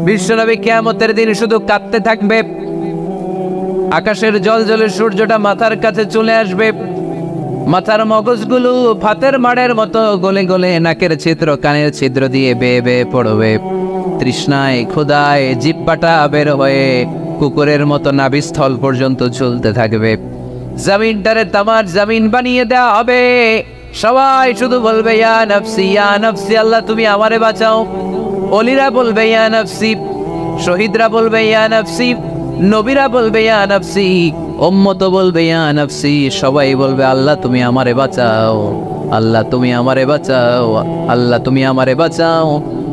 বিশ্বনবী কিয়ামতের দিন শুধু কাঁদতে থাকবে, আকাশের জলজলে সূর্যটা মাথার কাছে চলে আসবে, মাথার মগজগুলো ভাতের মাড়ের মতো গলে গলে নাকের ছিদ্র কানের ছিদ্র দিয়ে বেয়ে বেয়ে পড়বে, তৃষ্ণায় ক্ষুধায় জিহ্বাটা বের হয়ে কুকুরের মতো নাভিস্থল পর্যন্ত ঝুলতে থাকবে। জমিনটারে তামার জমিন বানিয়ে দেওয়া হবে, সবাই শুধু বলবে ইয়া নফসি ইয়া নফসি, আল্লাহ তুমি আমারে বাঁচাও। ওলিরা বলবে ইয়া নফসি, শহীদরা বলবে ইয়া নফসি, নবীরা বলবে ইয়া নফসি, উম্মত বলবে ইয়া নফসি, সবাই বলবে আল্লাহ তুমি আমারে বাঁচাও, আল্লাহ তুমি আমারে বাঁচাও, আল্লাহ তুমি আমারে বাঁচাও।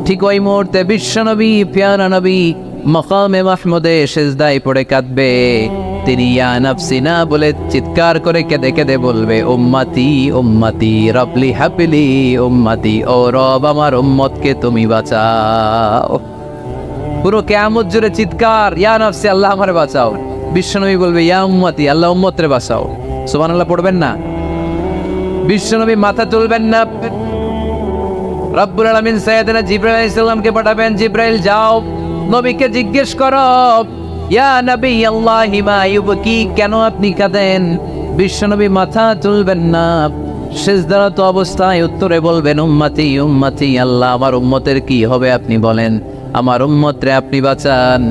ঠিক ওই মুহূর্তে বিশ্বনবী প্যারা নবী মাকামে মাহমুদে সিজদায় পড়ে কাঁদবে। তিনি ইয়া নফসি না বলে চিৎকার করে কেঁদে কেঁদে বলবে উম্মতি উম্মতি রবলি হাবিলি উম্মতি, ও রব আমার উম্মতকে তুমি বাঁচাও। পুরো কিয়ামত জুড়ে চিৎকার ইয়া নফসি আল্লাহ আমারে বাঁচাও। বিশ্বনবী বলবে ইয়া উম্মতি আল্লাহ উম্মতরে বাঁচাও। সুবহানাল্লাহ পড়বেন না? বিশ্বনবী মাথা তুলবেন না। রব্বুল আলামিন সাইয়েদনা জিবরাইল আলাইহিস সালামকে পাঠাবেন, জিবরাইল যাও নবীকে জিজ্ঞেস করো ইয়া নবী আল্লাহি মা ইউবকি, কেন আপনি কাঁদেন? বিশ্বনবী মাথা তুলবেন না, সিজদারত অবস্থায় উত্তরে বলবেন উম্মতি উম্মতি, আল্লাহ আমার উম্মতের কি হবে আপনি বলেন, আমার উম্মতরে আপনি বাঁচান।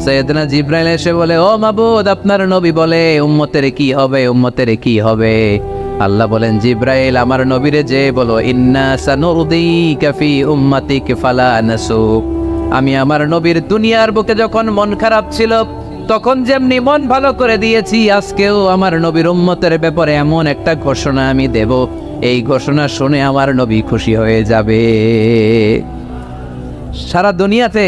সাইয়েদনা জিবরাইল এসে বলে ও মাবুদ আপনার নবী বলে উম্মতের কি হবে, উম্মতের কি হবে? আল্লাহ বলেন জিবরাইল আমার নবীরে যে বলো ইন্না সানুরদিকা ফি উম্মাতিক ফালা নাসু, আমি আমার নবীর দুনিয়ার বুকে যখন মন খারাপ ছিল তখন যেমনি মন ভালো করে দিয়েছি, আজকেও আমার নবীর উম্মতের ব্যাপারে এমন একটা ঘোষণা আমি দেব, এই ঘোষণা শুনে আমার নবী খুশি হয়ে যাবে। সারা দুনিয়াতে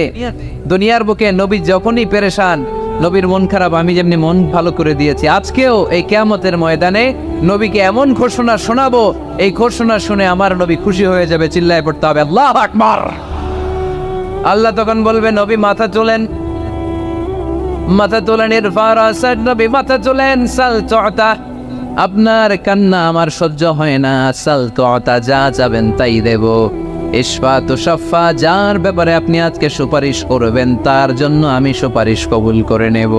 দুনিয়ার বুকে নবী যখনই পেরেশান, নবীর মন খারাপ, আমি যেমনি মন ভালো করে দিয়েছি, আজকেও এই কিয়ামতের ময়দানে নবীকে এমন ঘোষণা শোনাবো, এই ঘোষণা শুনে আমার নবী খুশি হয়ে যাবে। চিল্লায় পড়তে হবে আল্লাহু আকবার। আল্লাহ তখন বলবে নবী মাথা তোলেন, মাথা তোলেন, ইরফা রাসাক, নবী মাথা তোলেন, সাল তুতা, আপনার কান্না আমার সহ্য হয় না, সাল তুতা, যা চাবেন তাই দেব। ইশফা তুশাফা, যার ব্যাপারে আপনি আজকে সুপারিশ করবেন তার জন্য আমি সুপারিশ কবুল করে নেব।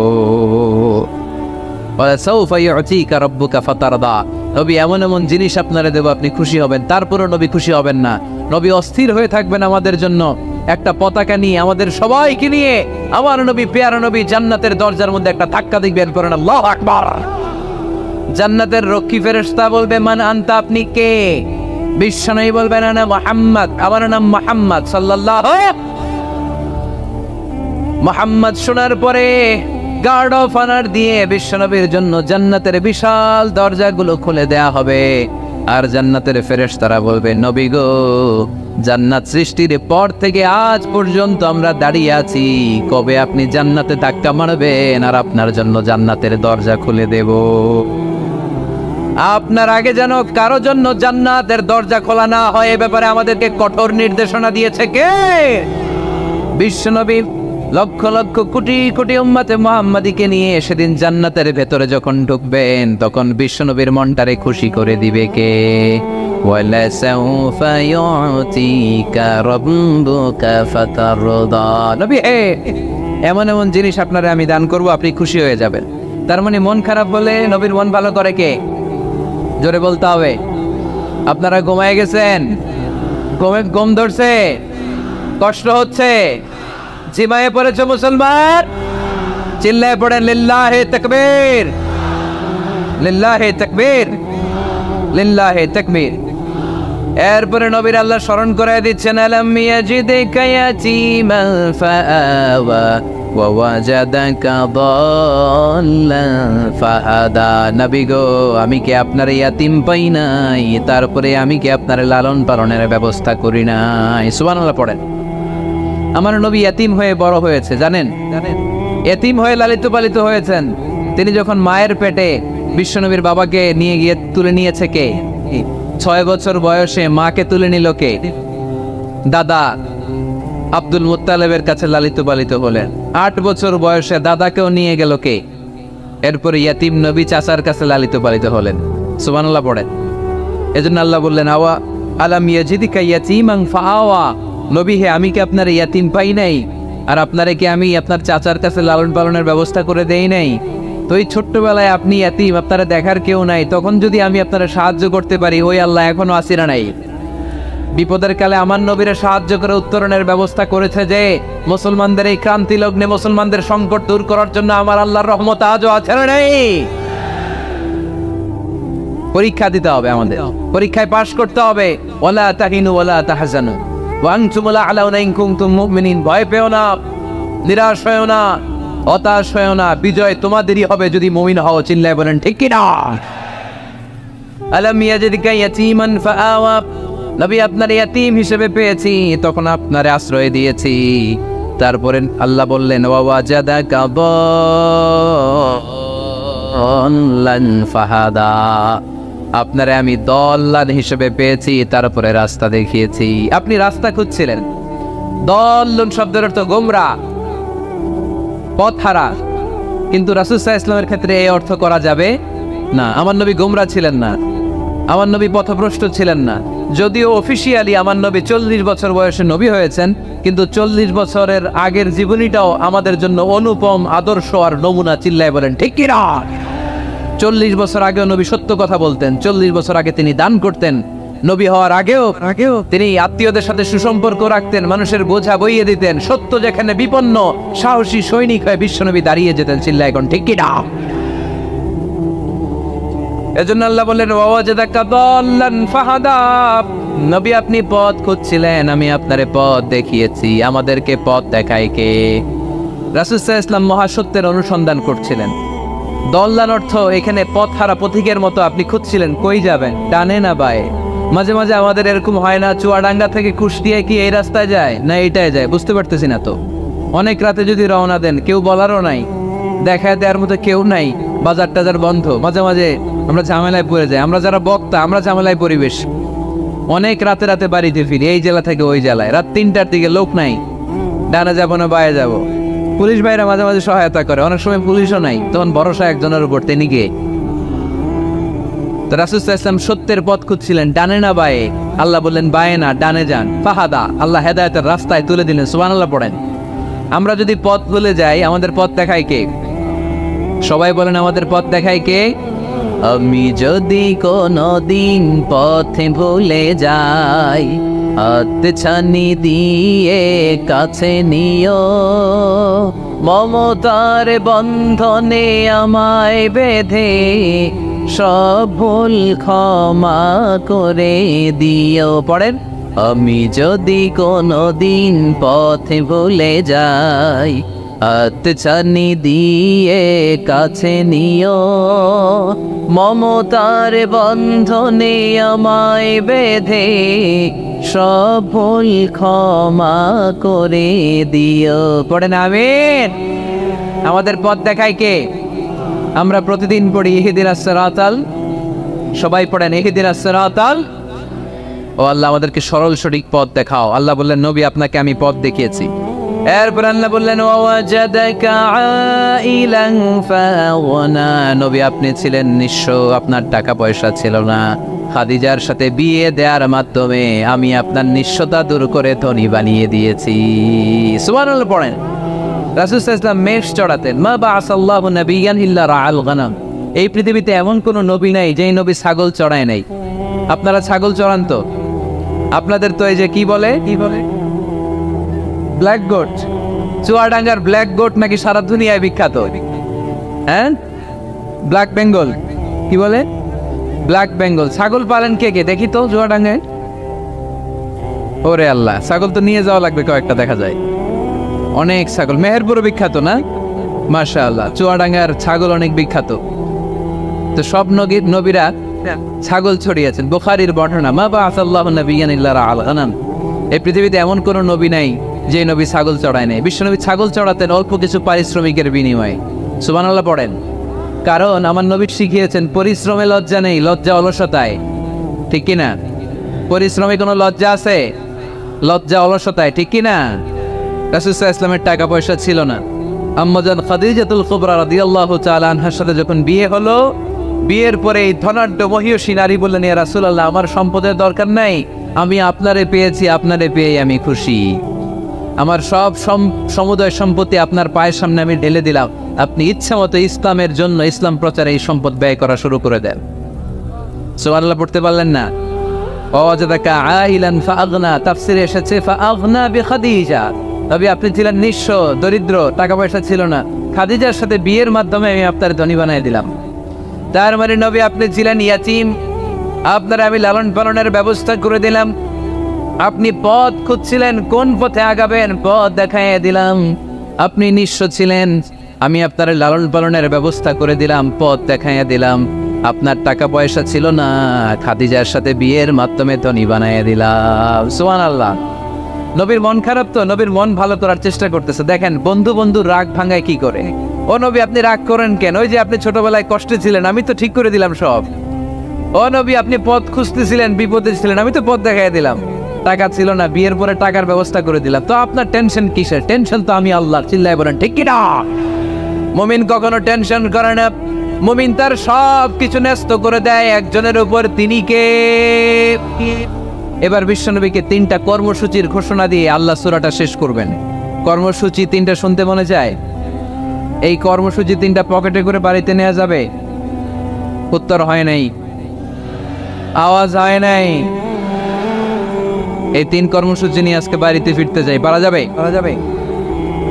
সাউফা ইউতিকা রাব্বুকা ফাতারদা, নবী এমন এমন জিনিস আপনারে দেব আপনি খুশি হবেন। তারপরও নবী খুশি হবেন না, নবী অস্থির হয়ে থাকবেন আমাদের জন্য একটা পতাকা নিয়ে, আমাদের সবাইকে নিয়ে আমার নবী প্যারা নবী জান্নাতের দরজার মধ্যে একটা ধাক্কা দিবেন, করেন আল্লাহু আকবার। জান্নাতের রক্ষী ফেরেশতা বলবে মান আনতা, আপনি কে? বিশ্বনবী বলবেন আনা মুহাম্মদ, আমার নাম মুহাম্মদ সাল্লাল্লাহু। মুহাম্মদ শোনার পরে গার্ড অফ অনার দিয়ে বিশ্বনবীর জন্য জান্নাতের বিশাল দরজাগুলো খুলে দেয়া হবে। আর জান্নাতের ফেরেশতারা বলবে নবী গো, জান্নাত সৃষ্টির পর থেকে আজ পর্যন্ত আমরা দাঁড়িয়ে আছি, কবে আপনি জান্নাতে ধাক্কা মারবেন আর আপনার জন্য জান্নাতের দরজা খুলে দেব। আপনার আগে যেন কারো জন্য জান্নাতের দরজা খোলা না হয়, এ ব্যাপারে আমাদেরকে কঠোর নির্দেশনা দিয়েছে কে? বিশ্বনবী লক্ষ লক্ষ কোটি কোটি উম্মতে মুহাম্মাদীকে নিয়ে সেদিন জান্নাতের ভেতরে যখন ঢুকবেন তখন বিশ্বনবীর মনটারে খুশি করে দিবে কে? ওয়ালা সাউফা ইউতিকা রাব্বুকা ফাতারদা, নবী এমন এমন জিনিস আপনারে আমি দান করব, আপনি খুশি হয়ে যাবেন। তার মানে মন খারাপ বলে নবীর মন ভালো করে কে? জোরে বলতে হবে। আপনারা ঘুমায় গেছেন, ঘুম ধরছে, কষ্ট হচ্ছে, জিমায়ে পড়েছে মুসলমান, চিল্লায় পড়েন লিল্লাহে তাকবীর, লিল্লাহে তাকবীর, লিল্লাহে তাকবীর। এরপরে নবীর আল্লাহ স্মরণ করে দিচ্ছেন আলাম ইয়াজিদিকা ইয়াতীমান ফাআওয়া ওয়া ওয়াজাদাকা দাল্লান ফাহাদা, নবী গো আমি কি আপনার ইয়াতিম পাই নাই, তারপরে আমি কি আপনার লালন পালনের ব্যবস্থা করি নাই? সুবহানাল্লাহ পড়েন। আমার নবী ইয়াতিম হয়ে বড় হয়েছে, জানেন? ইয়াতিম হয়ে লালিত পালিত হয়েছেন। তিনি যখন মায়ের পেটে বিশ্বনবীর বাবাকে নিয়ে গিয়ে তুলে নিয়েছে কে? 6 বছর বয়সে মাকে তুলে নিল কে? দাদা আব্দুল মুত্তালিবের কাছে লালিত পালিত হলেন। 8 বছর বয়সে দাদাকেও নিয়ে গেল কে? এরপরে ইয়াতিম নবী চাচার কাছে লালিত পালিত হলেন। সুবহানাল্লাহ পড়েন। এজন্য আল্লাহ বললেন আওয়া আলাম ইয়াজিদিকা ইয়াতীমান ফাআওয়া, নবী হে আমি কি আপনার ইয়াতিম পাই নাই? আর আপনারে কি আমি আপনার চাচার কাছে লালন পালনের ব্যবস্থা করে দেই নাই? তো এই ছোট্টবেলায় আপনি এতিম, আপনারা দেখার কেউ নাই, তখন যদি আমি আপনারা সাহায্য করতে পারি, ওই আল্লাহ এখনো আসিরা নাই? বিপদের কালে আমার নবীরে সাহায্য করে উত্তরণের ব্যবস্থা করেছে যে মুসলমানদের এই ক্রান্তি লগ্নে মুসলমানদের সংকট দূর করার জন্য আমার আল্লাহর রহমত আজও আছে না নাই? পরীক্ষা দিতে হবে, আমাদের পরীক্ষায় পাশ করতে হবে। ওয়ালা তাহিনু ওয়ালা তাহজানু ওয়া আনতুমুল আ'লাউনা ইন কুনতুম মুমিনিন। ভয় পেও না, নিরাশ হয়ো না, হতাশ হয়ো না, বিজয় তোমাদেরই হবে যদি মুমিন হও। চিল্লায় বলেন ঠিক কি না? আলাম ইয়াজিদকা ইয়াতীমান ফাআওয়া। নবী আপনার ইয়াতীম হিসেবে পেয়েছি, তখন আপনারে আশ্রয় দিয়েছি। তারপরে আল্লাহ বললেন ওয়া ওয়াজাদাকা দাল্লান ফাহাদা। আপনারে আমি দল্লান হিসেবে পেয়েছি, তারপরে রাস্তা দেখিয়েছি। আপনি রাস্তা খুঁজছিলেন। দল্লুন শব্দের অর্থ গোমরা, পথহারা, কিন্তু রাসূল সাল্লাল্লাহু আলাইহি ওয়াসাল্লামের ক্ষেত্রে এই অর্থ করা যাবে না। আমার নবী গোমরা ছিলেন না, আমার নবী পথভ্রষ্ট ছিলেন না। যদিও অফিসিয়ালি আমার নবী 40 বছর বয়সে নবী হয়েছেন, কিন্তু 40 বছরের আগের জীবনীটাও আমাদের জন্য অনুপম আদর্শ আর নমুনা। চিল্লায় বলেন ঠিক কি না? 40 বছর আগেও নবী সত্য কথা বলতেন। 40 বছর আগে তিনি দান করতেন। নবী হওয়ার আগেও তিনি আত্মীয়দের সাথে সুসম্পর্ক রাখতেন, মানুষের বোঝা বইয়ে দিতেন। সত্য যেখানে বিপন্ন, সাহসী সৈনিক হয়ে বিশ্বনবী দাঁড়িয়ে যেতেন। চিল্লায় এখন ঠিক কি না? এজন্য আল্লাহ বললেন ওয়াজাদাকা দাল্লান ফাহাদা। নবী আপনি পথ খুঁজছিলেন, আমি আপনারে পথ দেখিয়েছি। আমাদেরকে পথ দেখায় কে? রাসূল সাল্লাল্লাহু আলাইহি ওয়াসাল্লাম মহাসত্যের অনুসন্ধান করছিলেন। দল্লান অর্থ এখানে পথহারা পথিকের মতো আপনি খুঁজছিলেন। কই যাবেন? ডানে না বায়ে? মাঝে মাঝে আমাদের এরকম হয় না, চুয়াডাঙ্গা থেকে কুষ্টিয়া কি এই রাস্তায় যায় না এইটায় যায়? বুঝতে পারতেছি না তো। অনেক রাতে যদি রওনা দেন, কেউ বলারও নাই, দেখায় দেওয়ার মতো কেউ নাই, বাজার টাজার বন্ধ, মাঝে মাঝে আমরা ঝামেলায় পড়ে যাই। আমরা যারা বক্তা, আমরা ঝামেলায় পরিবেশ। অনেক রাতে রাতে বাড়িতে ফিরি, এই জেলা থেকে ওই জেলায়, রাত 3টার দিকে লোক নাই, ডানা যাবো না বায়ে যাবো। পুলিশ ভাইরা মাঝে মাঝে সহায়তা করে, অনেক সময় পুলিশও নাই, তখন ভরসা একজনের উপর, তিনি কে? তো রাসূল সাল্লাল্লাহু আলাইহি ওয়াসাল্লাম সত্যের পথ খুঁজছিলেন, ডানে না বায়ে? আল্লাহ বললেন বায়ে না, ডানে যান। ফাহাদা, আল্লাহ হেদায়েতের রাস্তায় তুলে দিলেন। সুবহানাল্লাহ পড়েন। আমরা যদি পথ ভুলে যাই, আমাদের পথ দেখায় কে? সবাই বলেন আমাদের পথ দেখায় কে? আমি যদি কোনদিন পথে ভুলে যাই, হাত ছানি দিয়ে কাছে নিও, মমতার বন্ধনে আমায় বেঁধে সব ভুল ক্ষমা করে দিও। পড়েন, আমি যদি কোনদিন পথে ভুলে যাই, হাত ছানি দিয়ে কাছে নিও, মমতার বন্ধনে আমায় বেঁধে সব ভুল ক্ষমা করে দিও। পড়েন আমিন। আমাদের পথ দেখায় কে? আমরা প্রতিদিন পড়ি ইহদিনাস সিরাতাল, সবাই পড়েন ইহদিনাস সিরাতাল। ও আল্লাহ আমাদেরকে সরল সঠিক পথ দেখাও। আল্লাহ বললেন নবী আপনাকে আমি পথ দেখিয়েছি। এরপর আল্লাহ বললেন ওয়াজাদাকা আইলান ফাওয়ানা। নবী আপনি ছিলেন নিঃস্ব, আপনার টাকা পয়সা ছিল না। খাদিজার সাথে বিয়ে দেওয়ার মাধ্যমে আমি আপনার নিঃস্বতা দূর করে ধনী বানিয়ে দিয়েছি। সুবহানাল্লাহ পড়েন। রাসূল সাল্লাল্লাহু আলাইহি ওয়াসাল্লাম মেষ চড়াতেন। মা বাআসাল্লাহু নাবিয়্যান ইল্লা রাআল গানাম। এই পৃথিবীতে এমন কোন নবী নাই যেই নবী ছাগল চড়ায় নাই। আপনারা ছাগল চড়ান তো? আপনাদের তো এই যে কি বলে ব্ল্যাক গোট, চুয়াডাঙ্গার ব্ল্যাক গোট নাকি সারা দুনিয়ায় বিখ্যাত। হ্যাঁ, ব্ল্যাক বেঙ্গল, কি বলে ব্ল্যাক বেঙ্গল। ছাগল পালেন কে কে দেখি তো চুয়াডাঙ্গায়? ওরে আল্লাহ, ছাগল তো নিয়ে যাওয়া লাগবে কয়েকটা, দেখা যায় অনেক ছাগল। মেহেরপুরও বিখ্যাত না? মাশাআল্লাহ, চুয়াডাঙ্গার ছাগল অনেক বিখ্যাত। তো সব নবীরা ছাগল ছড়িয়েছেন। বুখারীর বর্ণনা, মা বাআসাল্লাহু নাবিয়্যান ইল্লা রাআল গানাম। এই পৃথিবীতে এমন কোন নবী নাই যে নবী ছাগল চড়ায় নাই। বিশ্বনবী ছাগল চড়াতেন অল্প কিছু পারিশ্রমিকের বিনিময়ে। সুবহানাল্লাহ পড়েন। কারণ আমার নবী শিখিয়েছেন পরিশ্রমে লজ্জা নেই, লজ্জা অলসতায়। ঠিক কিনা? পরিশ্রমে কোনো লজ্জা আছে? লজ্জা অলসতায়, ঠিক কিনা? রাসূল সাল্লাল্লাহু আলাইহি ওয়াসাল্লামের টাকা পয়সা ছিল না। আম্মাজান খাদিজাতুল কুবরা রাদিয়াল্লাহু তাআলা আনহার সাথে যখন বিয়ে হলো, বিয়ের পরে এই ধনাঢ্য মহিয়সী নারী বললেন, ইয়া রাসূলুল্লাহ, আমার সম্পদের দরকার নাই, আমি আপনারে পেয়েছি, আপনারে পেয়ে আমি খুশি। আমার সব সমুদয় সম্পত্তি আপনার পায়ের সামনে আমি ঢেলে দিলাম, আপনি ইচ্ছা মতো ইসলামের জন্য, ইসলাম প্রচারে এই সম্পদ ব্যয় করা শুরু করে দেন। সুবহানাল্লাহ পড়তে পারলেন না? ওয়াজাদাকা আইলান ফাআগনা, তাফসিরে এসেছে ফাআগনা বিখাদিজা, তবে আপনি ছিলেন নিঃস্ব, দরিদ্র, টাকা পয়সা ছিল না, খাদিজার সাথে বিয়ের মাধ্যমে আমি আপনার ধনী বানিয়ে দিলাম। তার মানে নবী আপনি ছিলেন ইয়াতীম, আপনার আমি লালন পালনের ব্যবস্থা করে দিলাম। আপনি পথ খুঁজছিলেন কোন পথে আগাবেন, পথ দেখাইয়া দিলাম। আপনি নিঃস্ব ছিলেন, আমি আপনার লালন পালনের ব্যবস্থা করে দিলাম, পথ দেখাইয়া দিলাম। আপনার টাকা পয়সা ছিল না, খাদিজার সাথে বিয়ের মাধ্যমে ধনী বানাইয়া দিলাম। সুবহানাল্লাহ। নবীর মন খারাপ তো, নবীর মন ভালো করার চেষ্টা করতেছে। দেখেন বন্ধু বন্ধু রাগ ভাঙায় কি করে। ও নবী আপনি রাগ করেন কেন? ওই যে আপনি ছোটবেলায় কষ্টে ছিলেন, আমি তো ঠিক করে দিলাম সব। ও নবী আপনি পথ খুঁজতেছিলেন, বিপদে ছিলেন, আমি তো পথ দেখাইয়া দিলাম। টাকা ছিল না, বিয়ের পরে টাকার ব্যবস্থা করে দিলাম। তো আপনার টেনশন কিসের? টেনশন তো আমি আল্লাহ। চিল্লায় বলেন ঠিক কি না? মুমিন কখনো টেনশন করে না, মুমিন তার সব কিছু ন্যস্ত করে দেয় একজনের উপর, তিনি কে? এবার বিশ্বনবীকে 3টা কর্মসূচির ঘোষণা দিয়ে আল্লাহ সূরাটা শেষ করবেন। কর্মসূচি 3টা শুনতে মনে যায়? এই কর্মসূচি 3টা পকেটে করে বাড়িতে নেওয়া যাবে? উত্তর হয় নাই, আওয়াজ হয় নাই। এই 3 কর্মসূচি নিয়ে আজকে বাড়িতে ফিরতে যাই, পারা যাবে? পারা যাবে।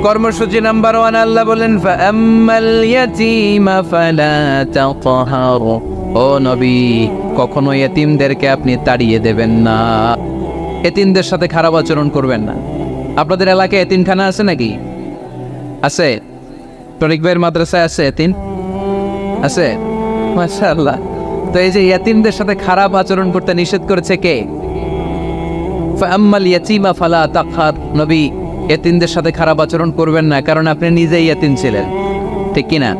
কর্মসূচি নাম্বার 1 আল্লাহ বলেন ফাআম্মাল ইয়াতীমা ফালা তাকহার, ও নবী কখনো এতিমদেরকে আপনি তাড়িয়ে দেবেন না, এতিমদের সাথে খারাপ আচরণ করবেন না। আপনাদের এলাকায় এতিমখানা আছে নাকি? আছে? তরিক ভাইয়ের মাদ্রাসায় আছে এতিম? আছে? মাশাআল্লাহ। তো এই যে এতিমদের সাথে খারাপ আচরণ করতে নিষেধ করেছে কে? ফাআম্মাল ইয়াতীমা ফালা তাকহার, নবী এতিমদের সাথে খারাপ আচরণ করবেন না, কারণ আপনি নিজেই এতিম ছিলেন, ঠিক কিনা?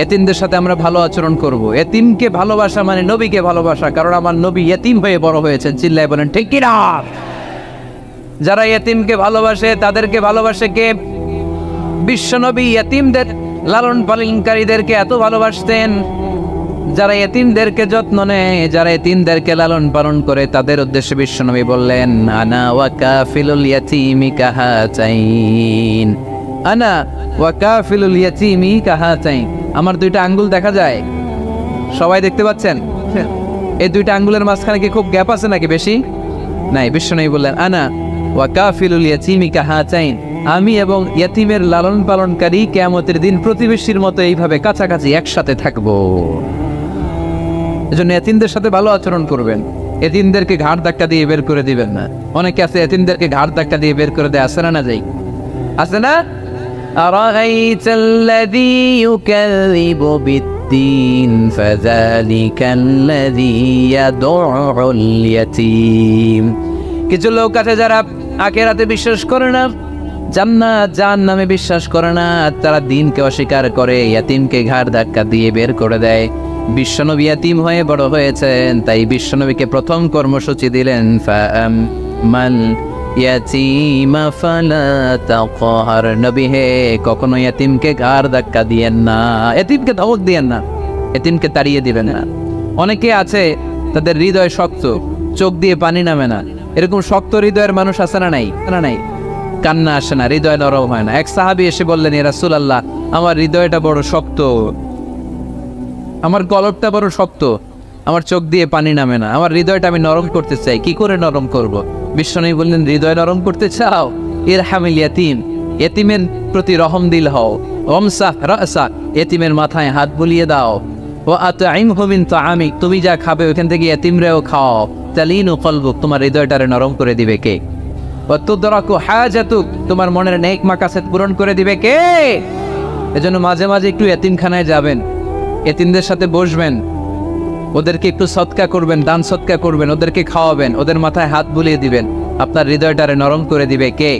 এতিমদের সাথে আমরা ভালো আচরণ করব। এতিমকে ভালোবাসা মানে নবীকে ভালোবাসা, কারণ আমার নবী এতিম হয়ে বড় হয়েছেন। চিল্লায় বলেন ঠিক কিনা? যারা এতিমকে ভালোবাসে তাদেরকে ভালোবাসে কে? বিশ্বনবী এতিমদের লালন পালনকারীদেরকে এত ভালোবাসতেন, যারা এতিমদেরকে যত্ন নেয়, যারা এতিমদেরকে লালন পালন করে, তাদের উদ্দেশ্যে বিশ্বনবী বললেন আনা ওয়া কাফিলুল ইয়াতীমি কাহাতাইন, আনা ওয়া কাফিলুল ইয়াতীমি কাহাতাইন। আমার 2টা আঙ্গুল দেখা যায়? সবাই দেখতে পাচ্ছেন? এই 2টা আঙ্গুলের মাঝখানে কি খুব গ্যাপ আছে নাকি বেশি? নাই। বিশ্বনবী বললেন আনা ওয়া কাফিলুল ইয়াতীমি কাহাতাইন, আমি এবং ইয়াতীমের লালন পালনকারী কিয়ামতের দিন প্রতিবেশীর মতো এইভাবে কাছাকাছি একসাথে থাকবো। এজন্য এতিমদের সাথে ভালো আচরণ করবেন, এতিমদেরকে ঘাড় ধাক্কা দিয়ে বের করে দিবেন না। অনেকে আছে এতিমদেরকে ঘাড় ধাক্কা দিয়ে বের করে দেয়, আছে না? না যাই আছে না? আরাআইতাল্লাযী ইউকাযযিবু বিদ্দীন ফাযালিকাল্লাযী ইয়াদউল ইয়াতীম। কিছু লোক আছে যারা আখিরাতে বিশ্বাস করে না, জান্নাত জাহান্নামে বিশ্বাস করে না, তারা দিনকে অস্বীকার করে, ইয়াতীমকে ঘাড় ধাক্কা দিয়ে বের করে দেয়। বিশ্বনবী ইয়াতীম হয়ে বড় হয়েছেন, তাই বিশ্বনবীকে প্রথম কর্মসূচি দিলেন ফাআম্মাল ইয়াতীমা ফালা তাকহার, নবী হে কখনো ইয়াতীমকে ঘাড় ধাক্কা দিয়েন না, ইয়াতীমকে ধমক দিয়েন না, ইয়াতীমকে তাড়িয়ে দিবেন না। অনেকে আছে তাদের হৃদয় শক্ত, চোখ দিয়ে পানি নামে না, এরকম শক্ত হৃদয়ের মানুষ আছে না? নাই? না নাই? কান্না আসে না, হৃদয় নরম হয় না। এক সাহাবী এসে বললেন ইয়া রাসূলুল্লাহ, আমার হৃদয়টা বড় শক্ত, আমার কলবটা বড় শক্ত, আমার চোখ দিয়ে পানি নামে না, আমার হৃদয়টা আমি নরম করতে চাই, কি করে নরম করব? বিশ্বনবী বললেন হৃদয় নরম করতে চাও? ইরহামিল ইয়াতীম, এতিমের প্রতি রহম দিল হও। ওমসাহ রাসা, এতিমের মাথায় হাত বুলিয়ে দাও। ওয়া আতঈমহু মিন তাআমিক, তুমি যা খাবে ওখান থেকে এতিমরেও খাও। তালিনু কলবুক, তোমার হৃদয়টারে নরম করে দিবে কে? ওয়া তুদরাকু হাজাতুক, তোমার মনের নেক মাকাসেদ পূরণ করে দিবে কে? এজন্য মাঝে মাঝে একটু এতিমখানায় যাবেন, এতিমদের সাথে বসবেন, ওদেরকে একটু সদকা করবেন, দান সদকা করবেন, ওদেরকে খাওয়াবেন, ওদের মাথায় হাত বুলিয়ে দিবেন, আপনার হৃদয়টারে নরম করে দিবে কে?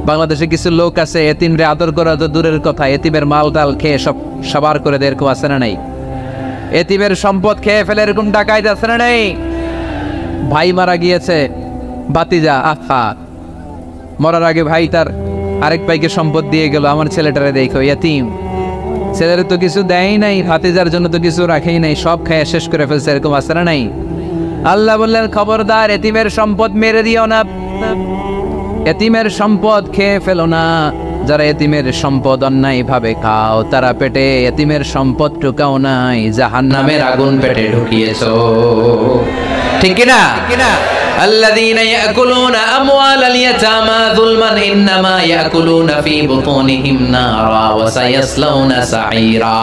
বাংলাদেশে কিছু লোক আছে এতিমরে আদর করা তো দূরের কথা, এতিমের মাল ডাল খেয়ে সব সাবার করে দেয়, এরকম আছে না নাই? এতিমের সম্পদ খেয়ে ফেলে এরকম ডাকাইত আছে না নাই? ভাই মারা গিয়েছে, ভাতিজা আহা, মরার আগে ভাই তার আরেক ভাইকে সম্পদ দিয়ে গেল, আমার ছেলেটারে দেখো এতিম, ছেলের তো কিছু দেয় নাই, ভাতিজার জন্য তো কিছু রাখেই নাই, সব খেয়ে শেষ করে ফেলছে, এরকম আছে না নাই? আল্লাহ বললেন খবরদার এতিমের সম্পদ মেরে দিও না। এতিমের সম্পদ খেয়ে ফেলো না। যারা এতিমের সম্পদ অন্যায় ভাবে খাও, তারা পেটে এতিমের সম্পদ ঢুকাও নাই, জাহান্নামের আগুন পেটে ঢুকিয়েছো। ঠিক কিনা? الذين يأكلون أموال اليتامى ظلما إنما يأكلون في بطونهم نارا وسيصلون سعيرا।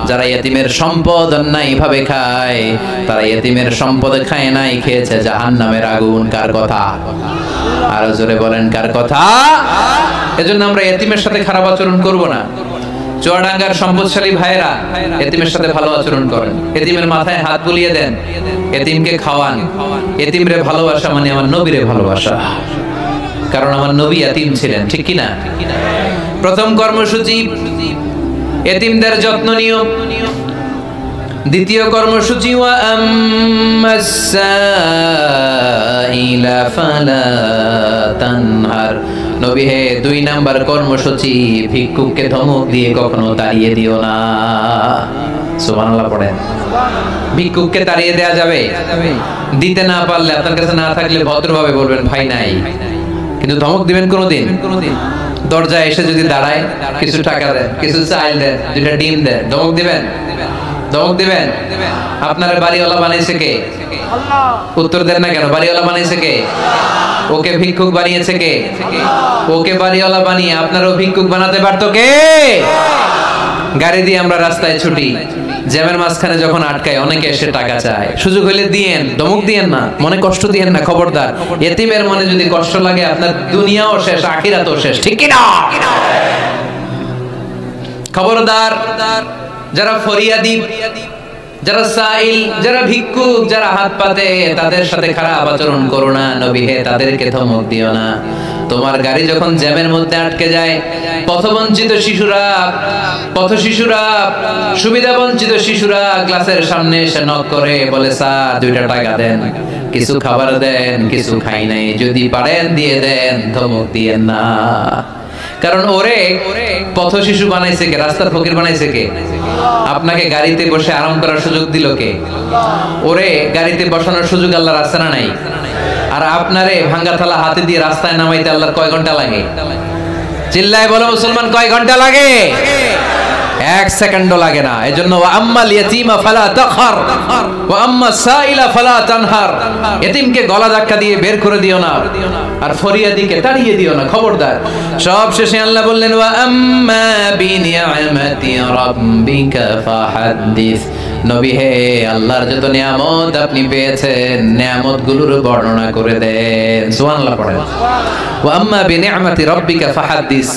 যারা ইতিমের সম্পদ অন্যায় ভাবে খায়, তারা ইতিমের সম্পদ খায় নাই, খেয়েছে জাহান্নামের আগুন। কার কথা? আরো জোরে বলেন, কার কথা? এজন্য আমরা ইতিমের সাথে খারাপ আচরণ করব না। চুয়াডাঙ্গার সম্পদশালী ভাইরা এতিমের সাথে ভালো আচরণ করেন, এতিমের মাথায় হাত বুলিয়ে দেন, এতিমকে খাওয়ান। এতিমরে ভালোবাসা মানে আমার নবীরে ভালোবাসা, কারণ আমার নবী এতিম ছিলেন। ঠিক কিনা? প্রথম কর্মসূচি এতিমদের যত্ন নিও। দ্বিতীয় কর্মসূচি ওয়া আম্মাস সাইলা ফালা তানহার। নবী হে, 2 নাম্বার কর্মসূচি, ভিক্ষুককে ধমক দিয়ে কখনো তাড়িয়ে দিও না। সুবহানাল্লাহ পড়েন। ভিক্ষুককে তাড়িয়ে দেয়া যাবে? দিতে না পারলে, আপনার কাছে না থাকলে ভদ্রভাবে বলবেন ভাই নাই, কিন্তু ধমক দিবেন কোনোদিন? দরজায় এসে যদি দাঁড়ায়, কিছু টাকা দেন, কিছু চাল দেন, 2টা ডিম দেন, ধমক দিবেন? ধমক দিবেন? আপনার বাড়িওয়ালা বানাইছে কে? উত্তর দেন না কেন? বাড়িওয়ালা বানাইছে কে? ওকে ভিক্ষুক বানিয়েছে কে? ওকে বাড়িওয়ালা বানিয়ে আপনারও ভিক্ষুক বানাতে পারতো কে? গাড়ি দিয়ে আমরা রাস্তায় ছুটি, জ্যামের মাঝখানে যখন আটকায় অনেকে এসে টাকা চায়, সুযোগ হলে দিয়েন, ধমক দিয়েন না, মনে কষ্ট দিয়েন না। খবরদার, এতিমের মনে যদি কষ্ট লাগে, আপনার দুনিয়াও শেষ, আখিরাতও শেষ। ঠিক কি না? খবরদার, যারা ফরিয়াদি, যারা সাইল, যারা ভিক্ষুক, যারা হাত পাতে, তাদের সাথে খারাপ আচরণ করো না। নবী হে, তাদেরকে ধমক দিও না। তোমার গাড়ি যখন জ্যামের মধ্যে আটকে যায়, পথবঞ্চিত শিশুরা, পথশিশুরা, সুবিধা বঞ্চিত শিশুরা ক্লাসের সামনে এসে নক করে, বলে স্যার 2টা টাকা দেন, কিছু খাবার দেন, কিছু খাই নাই, যদি পারেন দিয়ে দেন, ধমক দিয়েন না। কারণ ওরে পথ শিশু বানাইছে কে? রাস্তার ফকির বানাইছে কে? আপনাকে গাড়িতে বসে আরাম করার সুযোগ দিল কে? ওরে গাড়িতে বসানোর সুযোগ আল্লাহর আছে না নাই? আর আপনারে ভাঙ্গা থালা হাতে দিয়ে রাস্তায় নামাইতে আল্লাহর কয় ঘন্টা লাগে? চিল্লায় বলো মুসলমান, কয় ঘন্টা লাগে? 1 সেকেন্ডও লাগে না। এজন্য ওয়া আম্মাল ইয়াতীমা ফালা তাখহার ওয়া আম্মাস সাইলা ফালা তানহার। এতিমকে গলা ধাক্কা দিয়ে বের করে দিও না, আর ফরিয়াদিকে তাড়িয়ে দিও না। খবরদার। সব শেষে আল্লাহ বললেন ওয়া আম্মা বিনিআমাতি রাব্বিকা ফাহাদ্দিস। নবী হে, আল্লাহর যত নিয়ামত আপনি পেয়েছেন, নিয়ামতগুলোর বর্ণনা করে দেন। সুবহানাল্লাহ পড়েন। ওয়া আম্মা বিনিআমাতি রাব্বিকা ফাহাদ্দিস।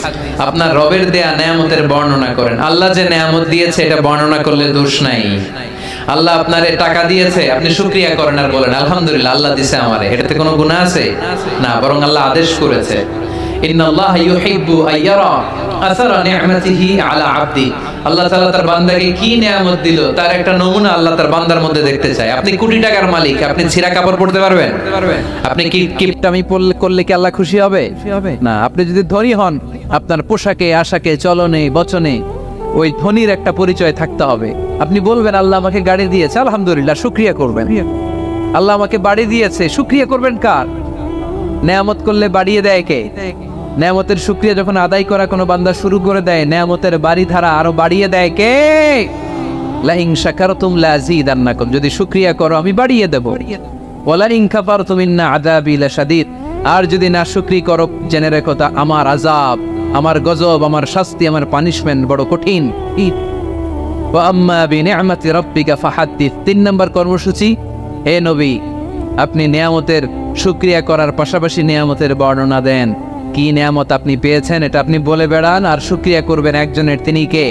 আপনার রবের দেয়া নিয়ামতের বর্ণনা করেন। আল্লাহ যে নিয়ামত দিয়েছে এটা বর্ণনা করলে দোষ নাই। আল্লাহ আপনারে টাকা দিয়েছে, আপনি শুকরিয়া করেন আর বলেন আলহামদুলিল্লাহ, আল্লাহ দিয়েছে আমারে, এটাতে কোনো গুনাহ আছে? না, বরং আল্লাহ আদেশ করেছে, ইন্নাল্লাহা ইউহিব্বু আইয়ারা আসারা নি'মাতিহি আলা আবদি। আল্লাহ তাআলা তার বান্দাকে কি নিয়ামত দিল তার একটা নমুনা আল্লাহ তার বান্দার মধ্যে দেখতে চায়। আপনি কোটি টাকার মালিক, আপনি ছিঁড়া কাপড় পরতে পারবেন? আপনি কি কিপটামি করলে কি আল্লাহ খুশি হবে? না। আপনি যদি ধনী হন, আপনার পোশাকে, আশাকে, চলনে, বচনে ওই ধনীর একটা পরিচয় থাকতে হবে। আপনি বলবেন আল্লাহ আমাকে গাড়ি দিয়েছে, আলহামদুলিল্লাহ, শুকরিয়া করবেন। আল্লাহ আমাকে বাড়ি দিয়েছে, শুকরিয়া করবেন কার? নেয়ামত করলে বাড়িয়ে দেয় কে? নেয়ামতের শুকরিয়া যখন আদায় করা কোনো বান্দা শুরু করে দেয়, নেয়ামতের বাড়ি ধারা আরো বাড়িয়ে দেয় কে? লা ইন শাকারতুম লা আযীদান্নাকুম। যদি শুকরিয়া করো আমি বাড়িয়ে দেব। ওয়ালা ইন কাফারতুম ইন্না আযাবি লাশাদীদ। আর যদি না শুকরি করো, জেনে রেখো তা আমার আযাব, আমার গজব, আমার শাস্তি, আমার পানিশমেন্ট বড় কঠিন। ওয়া আম্মা বিনিআমাতি রাব্বিকা ফাহাদ্দিস। 3 নম্বর কর্মসূচি, হে নবী, আপনি নিয়ামতের শুকরিয়া করার পাশাপাশি নিয়ামতের বর্ণনা দেন। কি নিয়ামত আপনি পেয়েছেন এটা আপনি বলে বেড়ান, আর শুকরিয়া করবেন একজনের, তিনি কে?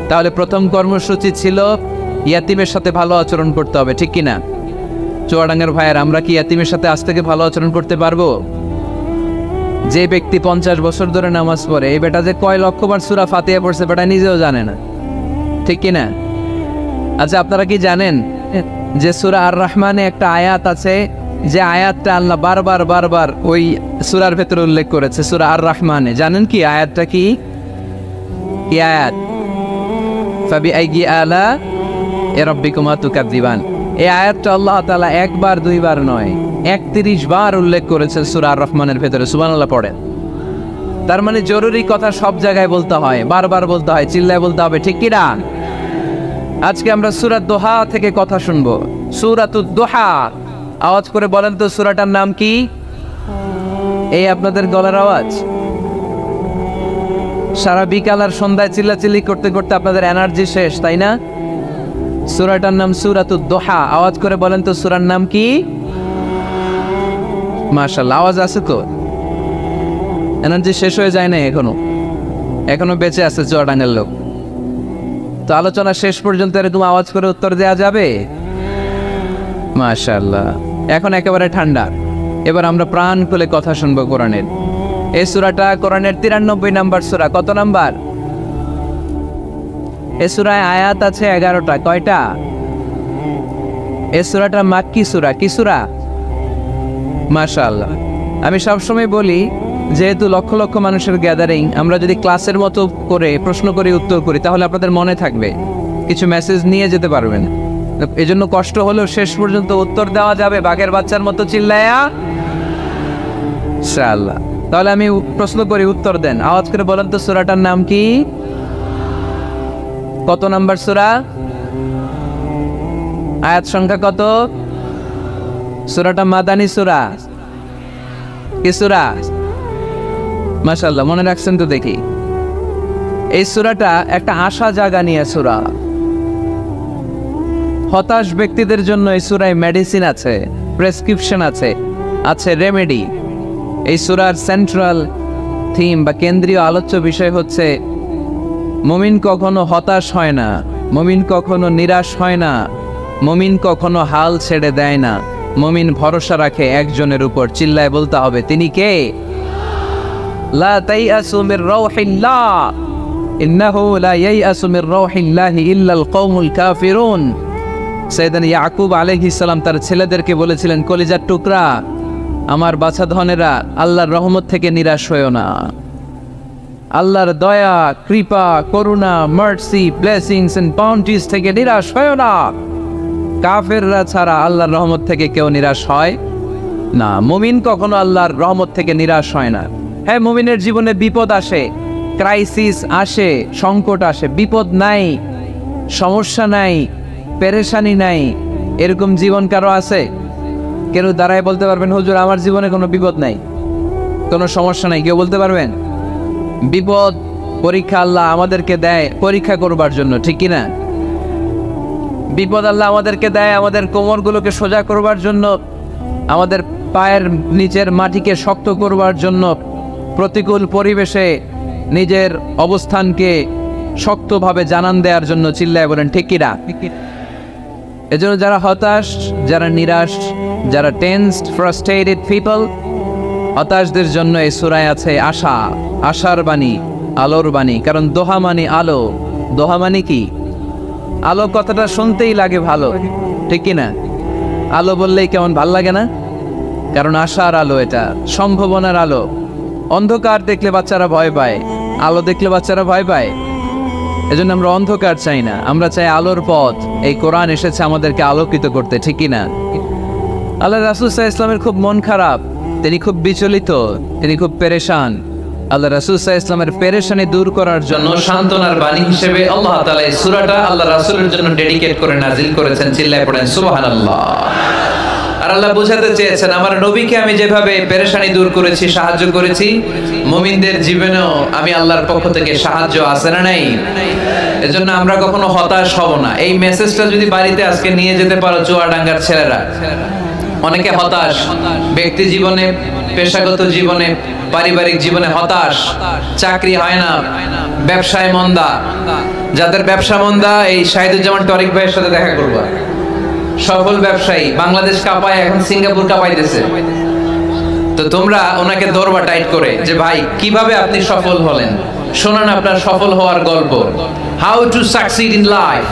তাহলে প্রথম কর্মসূচি ছিল ইয়াতিমের সাথে ভালো আচরণ করতে হবে। ঠিক কিনা? চুয়াডাঙ্গার ভাইয়ের, আমরা কি ইয়াতিমের সাথে আজ থেকে ভালো আচরণ করতে পারবো? যে ব্যক্তি 50 বছর ধরে নামাজ পড়ে, এই বেটা যে কয় লক্ষবার সূরা ফাতিহা পড়ছে বেটা নিজেও জানে না। ঠিক কিনা? আচ্ছা, আপনারা কি জানেন যে সূরা আর রহমানে একটা আয়াত আছে, যে আয়াতটা আল্লাহ বারবার ওই সূরার ভেতরে উল্লেখ করেছে, সূরা আর রহমানে? জানেন কি আয়াতটা? কি আয়াত? ফাবিআইয়ি আলা রাব্বিকুমা তুকাযযিবান। এই আয়াতটা আল্লাহ তাআলা 1 বার 2 বার নয়, 31 বার উল্লেখ করেছেন সূরা আর রহমানের ভেতরে। সুবহানাল্লাহ পড়েন। তার মানে জরুরি কথা সব জায়গায় বলতে হয়, বারবার বলতে হয়, চিল্লায় বলতে হবে, ঠিক কি না? আজকে আমরা সূরা দোহা থেকে কথা শুনবো। সূরাতুদ দোহা, আওয়াজ করে বলেন তো সূরাটার নাম কি? এই আপনাদের গলার আওয়াজ। সারা বিকাল আর সন্ধ্যায় চিল্লাচিল্লি করতে করতে আপনাদের এনার্জি শেষ, তাই না? সূরাটার নাম সূরাতুদ দোহা। আওয়াজ করে বলেন তো সূরার নাম কি? মাশাআল্লাহ, আওয়াজ আছে তো? এনার্জি শেষ হয়ে যায় না এখনো বেঁচে আছে চুয়াডাঙ্গার লোক। তো আলোচনা শেষ পর্যন্ত এরকম আওয়াজ করে উত্তর দেয়া যাবে? মাশাআল্লাহ, এখন একেবারে ঠান্ডা। এবার আমরা প্রাণ খুলে কথা শুনবো কোরআনের। এই সূরাটা কোরআনের 93 নাম্বার সূরা। কত নাম্বার? এই সূরায় আয়াত আছে 11টা। কয়টা? এই সূরাটা মাক্কি সূরা। কি সূরা? মাশাআল্লাহ। আমি সবসময় বলি, যেহেতু লক্ষ লক্ষ মানুষের গ্যাদারিং, আমরা যদি ক্লাসের মতো করে প্রশ্ন করে উত্তর করি তাহলে আপনাদের মনে থাকবে, কিছু মেসেজ নিয়ে যেতে পারবেন। এই জন্য কষ্ট হলেও শেষ পর্যন্ত উত্তর দেওয়া যাবে বাঘের বাচ্চার মতো চিল্লায়া, ইনশাআল্লাহ। তাহলে আমি প্রশ্ন করি, উত্তর দেন। আওয়াজ করে বলেন তো সূরাটার নাম কি? কত নাম্বার সূরা? আয়াত সংখ্যা কত? সূরাটা মাদানী সূরা। কি সূরা? মাশাআল্লাহ, মনে রাখছেন তো দেখি। এই সূরাটা একটা আশা জাগা নিয়ে সূরা। হতাশ ব্যক্তিদের জন্য এই সূরায় মেডিসিন আছে, প্রেসক্রিপশন আছে, আছে রেমেডি। এই সূরার সেন্ট্রাল থিম বা কেন্দ্রীয় আলোচ্য বিষয় হচ্ছে মুমিন কখনো হতাশ হয় না, মুমিন কখনো নিরাশ হয় না, মুমিন কখনো হাল ছেড়ে দেয় না, মুমিন ভরসা রাখে একজনের উপর। চিল্লায় বলতে হবে, তিনি কে? লা তাইয়াসু মির রাউহিল্লাহ ইন্নাহু লা ইয়াইয়াসু মির রাউহিল্লাহি ইল্লাল কওমুল কাফিরুন। সাইয়েদনা ইয়াকুব আলাইহিস সালাম তার ছেলেদেরকে বলেছিলেন, কলিজার টুকরা, আমার বাছাধনেরা, আল্লাহর রহমত থেকে নিরাশ হয়ো না। আল্লাহর দয়া, কৃপা, করুণা, মার্সি, ব্লেসিংস এন্ড বাউন্টিজ থেকে নিরাশ হয়ো না। কাফেররা ছাড়া আল্লাহর রহমত থেকে কেউ নিরাশ হয় না। মুমিন কখনো আল্লাহর রহমত থেকে নিরাশ হয় না। হ্যাঁ, মুমিনের জীবনে বিপদ আসে, ক্রাইসিস আসে, সংকট আসে। বিপদ নাই, সমস্যা নাই, পেরেশানি নাই, এরকম জীবন কারো আছে? কেউ দাঁড়ায় বলতে পারবেন, হুজুর আমার জীবনে কোনো বিপদ নাই, কোনো সমস্যা নাই? কেউ বলতে পারবেন? বিপদ, পরীক্ষা আল্লাহ আমাদেরকে দেয় পরীক্ষা করবার জন্য, ঠিক কিনা? বিপদ আল্লাহ আমাদেরকে দেয় আমাদের কোমরগুলোকে সোজা করবার জন্য, আমাদের পায়ের নিচের মাটিকে শক্ত করবার জন্য, প্রতিকূল পরিবেশে নিজের অবস্থানকে শক্তভাবে জানান দেওয়ার জন্য। চিল্লায় বলেন, ঠিক কিনা? এজন্য যারা হতাশ, যারা নিরাশ, যারা টেন্সড, ফ্রাস্ট্রেটেড পিপল, হতাশদের জন্য এই সূরায় আছে আশা, আশার বাণী, আলোর বাণী। কারণ দোহা মানে আলো। দোহা মানে কি? আলো কথাটা শুনতেই লাগে ভালো, ঠিক কিনা? আলো বললেই কেমন ভাল লাগে না? কারণ আশার আলো, এটা সম্ভাবনার আলো। অন্ধকার দেখলে বাচ্চারা ভয় পায়, আলো দেখলে বাচ্চারা ভয় পায়। এজন্য আমরা অন্ধকার চাই না, আমরা চাই আলোর পথ। এই কোরআন এসেছে আমাদেরকে আলোকিত করতে, ঠিক কিনা? আল্লাহ রাসূল সাল্লাল্লাহু আলাইহি ওয়াসাল্লামের খুব মন খারাপ, তিনি খুব বিচলিত, তিনি খুব পেরেশান। আল্লাহ রাসূল সাল্লাল্লাহু আলাইহি ওয়াসাল্লামের পেরেশানি দূর করার জন্য সান্ত্বনার বাণী হিসেবে আল্লাহ তাআলা এই সূরাটা আল্লাহ রাসূলের জন্য ডেডিকেট করে নাজিল করেছেন। চিল্লায় পড়েন সুবহানাল্লাহ। আর আল্লাহ বোঝাতে চেয়েছেন, আমার নবীকে আমি যেভাবে পেরেশানি দূর করেছি, সাহায্য করেছি, মুমিনদের জীবনেও আমি আল্লাহর পক্ষ থেকে সাহায্য আছে না নাই? এজন্য আমরা কখনো হতাশ হব না। এই মেসেজটা যদি বাড়িতে আজকে নিয়ে যেতে পারো চুয়াডাঙ্গার ছেলেরা, অনেকে হতাশ ব্যক্তি জীবনে, পেশাগত জীবনে, পারিবারিক জীবনে হতাশ, চাকরি হয় না, ব্যবসায় মন্দা। যাদের ব্যবসা মন্দা, এই শাহিদুজ্জামান টরিক ভাইয়ের সাথে দেখা করবো। সফল ব্যবসায়ী, বাংলাদেশ কাঁপায়, এখন সিঙ্গাপুর কাঁপাইতেছে। তো তোমরা ওনাকে ধরবা টাইট করে, যে ভাই কিভাবে আপনি সফল হলেন, শোনান আপনার সফল হওয়ার গল্প। How to succeed in life,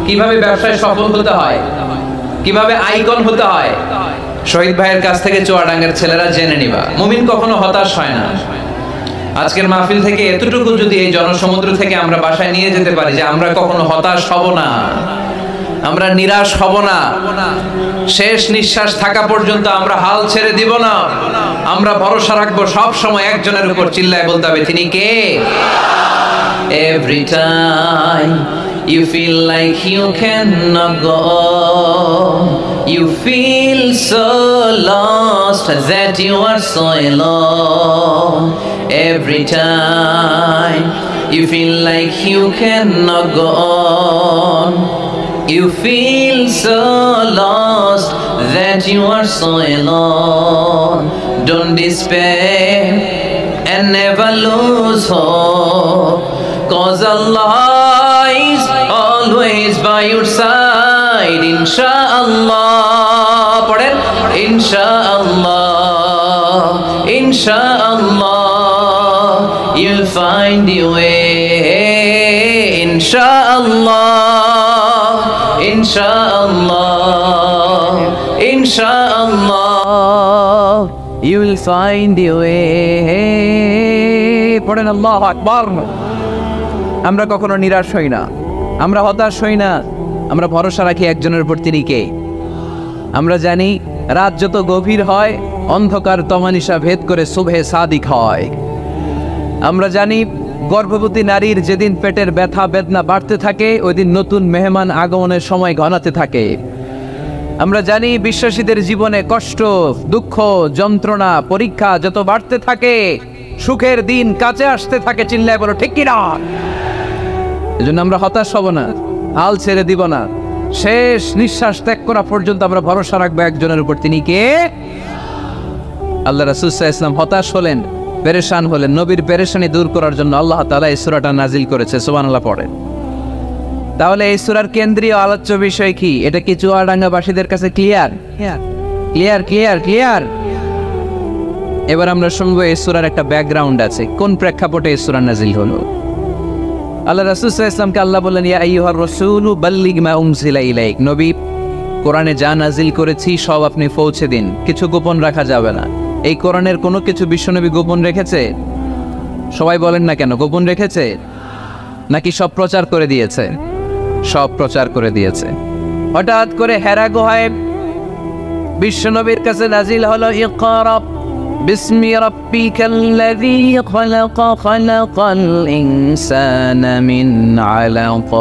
কিভাবে ব্যবসায় সফল হতে হয়, কিভাবে আইকন হতে হয়। শহীদ ভাইয়ের কাছ থেকে চুয়াডাঙ্গার ছেলেরা জেনে নিবা। মুমিন কখনো হতাশ হয় না। আজকের মাহফিল থেকে এতটুকু যদি এই জনসমুদ্র থেকে আমরা বাসায় নিয়ে যেতে পারি, যে আমরা কখনো হতাশ হব না, আমরা নিরাশ হব না, শেষ নিঃশ্বাস থাকা পর্যন্ত আমরা হাল ছেড়ে দিব না। আমরা ভরসা রাখবো সব সময় একজনের উপর, চিল্লায় বলতে হবে তিনি কে? Every time you feel like you cannot go on, you feel so lost that you are so alone. Every time you feel like you cannot go on, you feel so lost that you are so alone. Don't despair and never lose hope, 'cause Allah is always by your side. Inshallah, pardon, inshallah, inshallah, you'll find your way. Inshallah, inshallah, inshallah, you will find your way. পড়েন আল্লাহু আকবার। আমরা কখনো নিরাশ হই না, আমরা হতাশ হই না, আমরা ভরসা রাখি একজনের উপর, তিনি কে? আমরা জানি রাত যত গভীর হয় অন্ধকার তমানিসা ভেদ করে সুবহে সাদিক হয়। আমরা জানি গর্ভবতী নারীর যেদিন পেটের ব্যথা বেদনা বাড়তে থাকে ওই দিন নতুন মেহমান আগমনের সময় ঘনাতে থাকে। আমরা জানি বিশ্বাসীদের জীবনে কষ্ট, দুঃখ, যন্ত্রণা, পরীক্ষা যত বাড়তে থাকে সুখের দিন কাছে আসতে থাকে। চিল্লায় বলো ঠিক কিনা? এজন্য আমরা হতাশ হব না, হাল ছেড়ে দিব না, শেষ নিঃশ্বাস ত্যাগ করা পর্যন্ত আমরা ভরসা রাখবো একজনের উপর, তিনি কে? আল্লাহ রাসূল সাল্লাল্লাহু আলাইহি ওয়াসাল্লাম হতাশ হলেন, পেরেশান হলেন, নবীর পেরেশানি দূর করার জন্য আল্লাহ তাআলা এই সূরাটা নাজিল করেছে। সুবহানাল্লাহ পড়েন। তাহলে এই সূরার কেন্দ্রীয় আলোচ্য বিষয় কি? এটা কি চুয়াডাঙ্গাবাসীদের কাছে ক্লিয়ার? Clear clear clear. এবার আমরা শুনবো এই সূরার একটা ব্যাকগ্রাউন্ড আছে, কোন প্রেক্ষাপটে এই সূরা নাজিল হলো। আল্লাহ রাসূল সাল্লাল্লাহু আলাইহি ওয়াসাল্লামকে আল্লাহ বললেন, ইয়া আইয়ুহার রাসূলু বাল্লিগ মা উনজিলা ইলাইক, নবী কোরআনে যা নাজিল করেছি সব আপনি পৌঁছে দিন, কিছু গোপন রাখা যাবে না। এই কোরআনের কোনো কিছু বিশ্বনবী গোপন রেখেছে? সবাই বলেন না কেন, গোপন রেখেছে নাকি সব প্রচার করে দিয়েছে? সব প্রচার করে দিয়েছে। হঠাৎ করে হেরা গুহায় বিশ্বনবীর কাছে নাজিল হলো ইকরা বিসমি রাব্বিকাল্লাযী খালাক খালাকাল ইনসানা মিন আলাক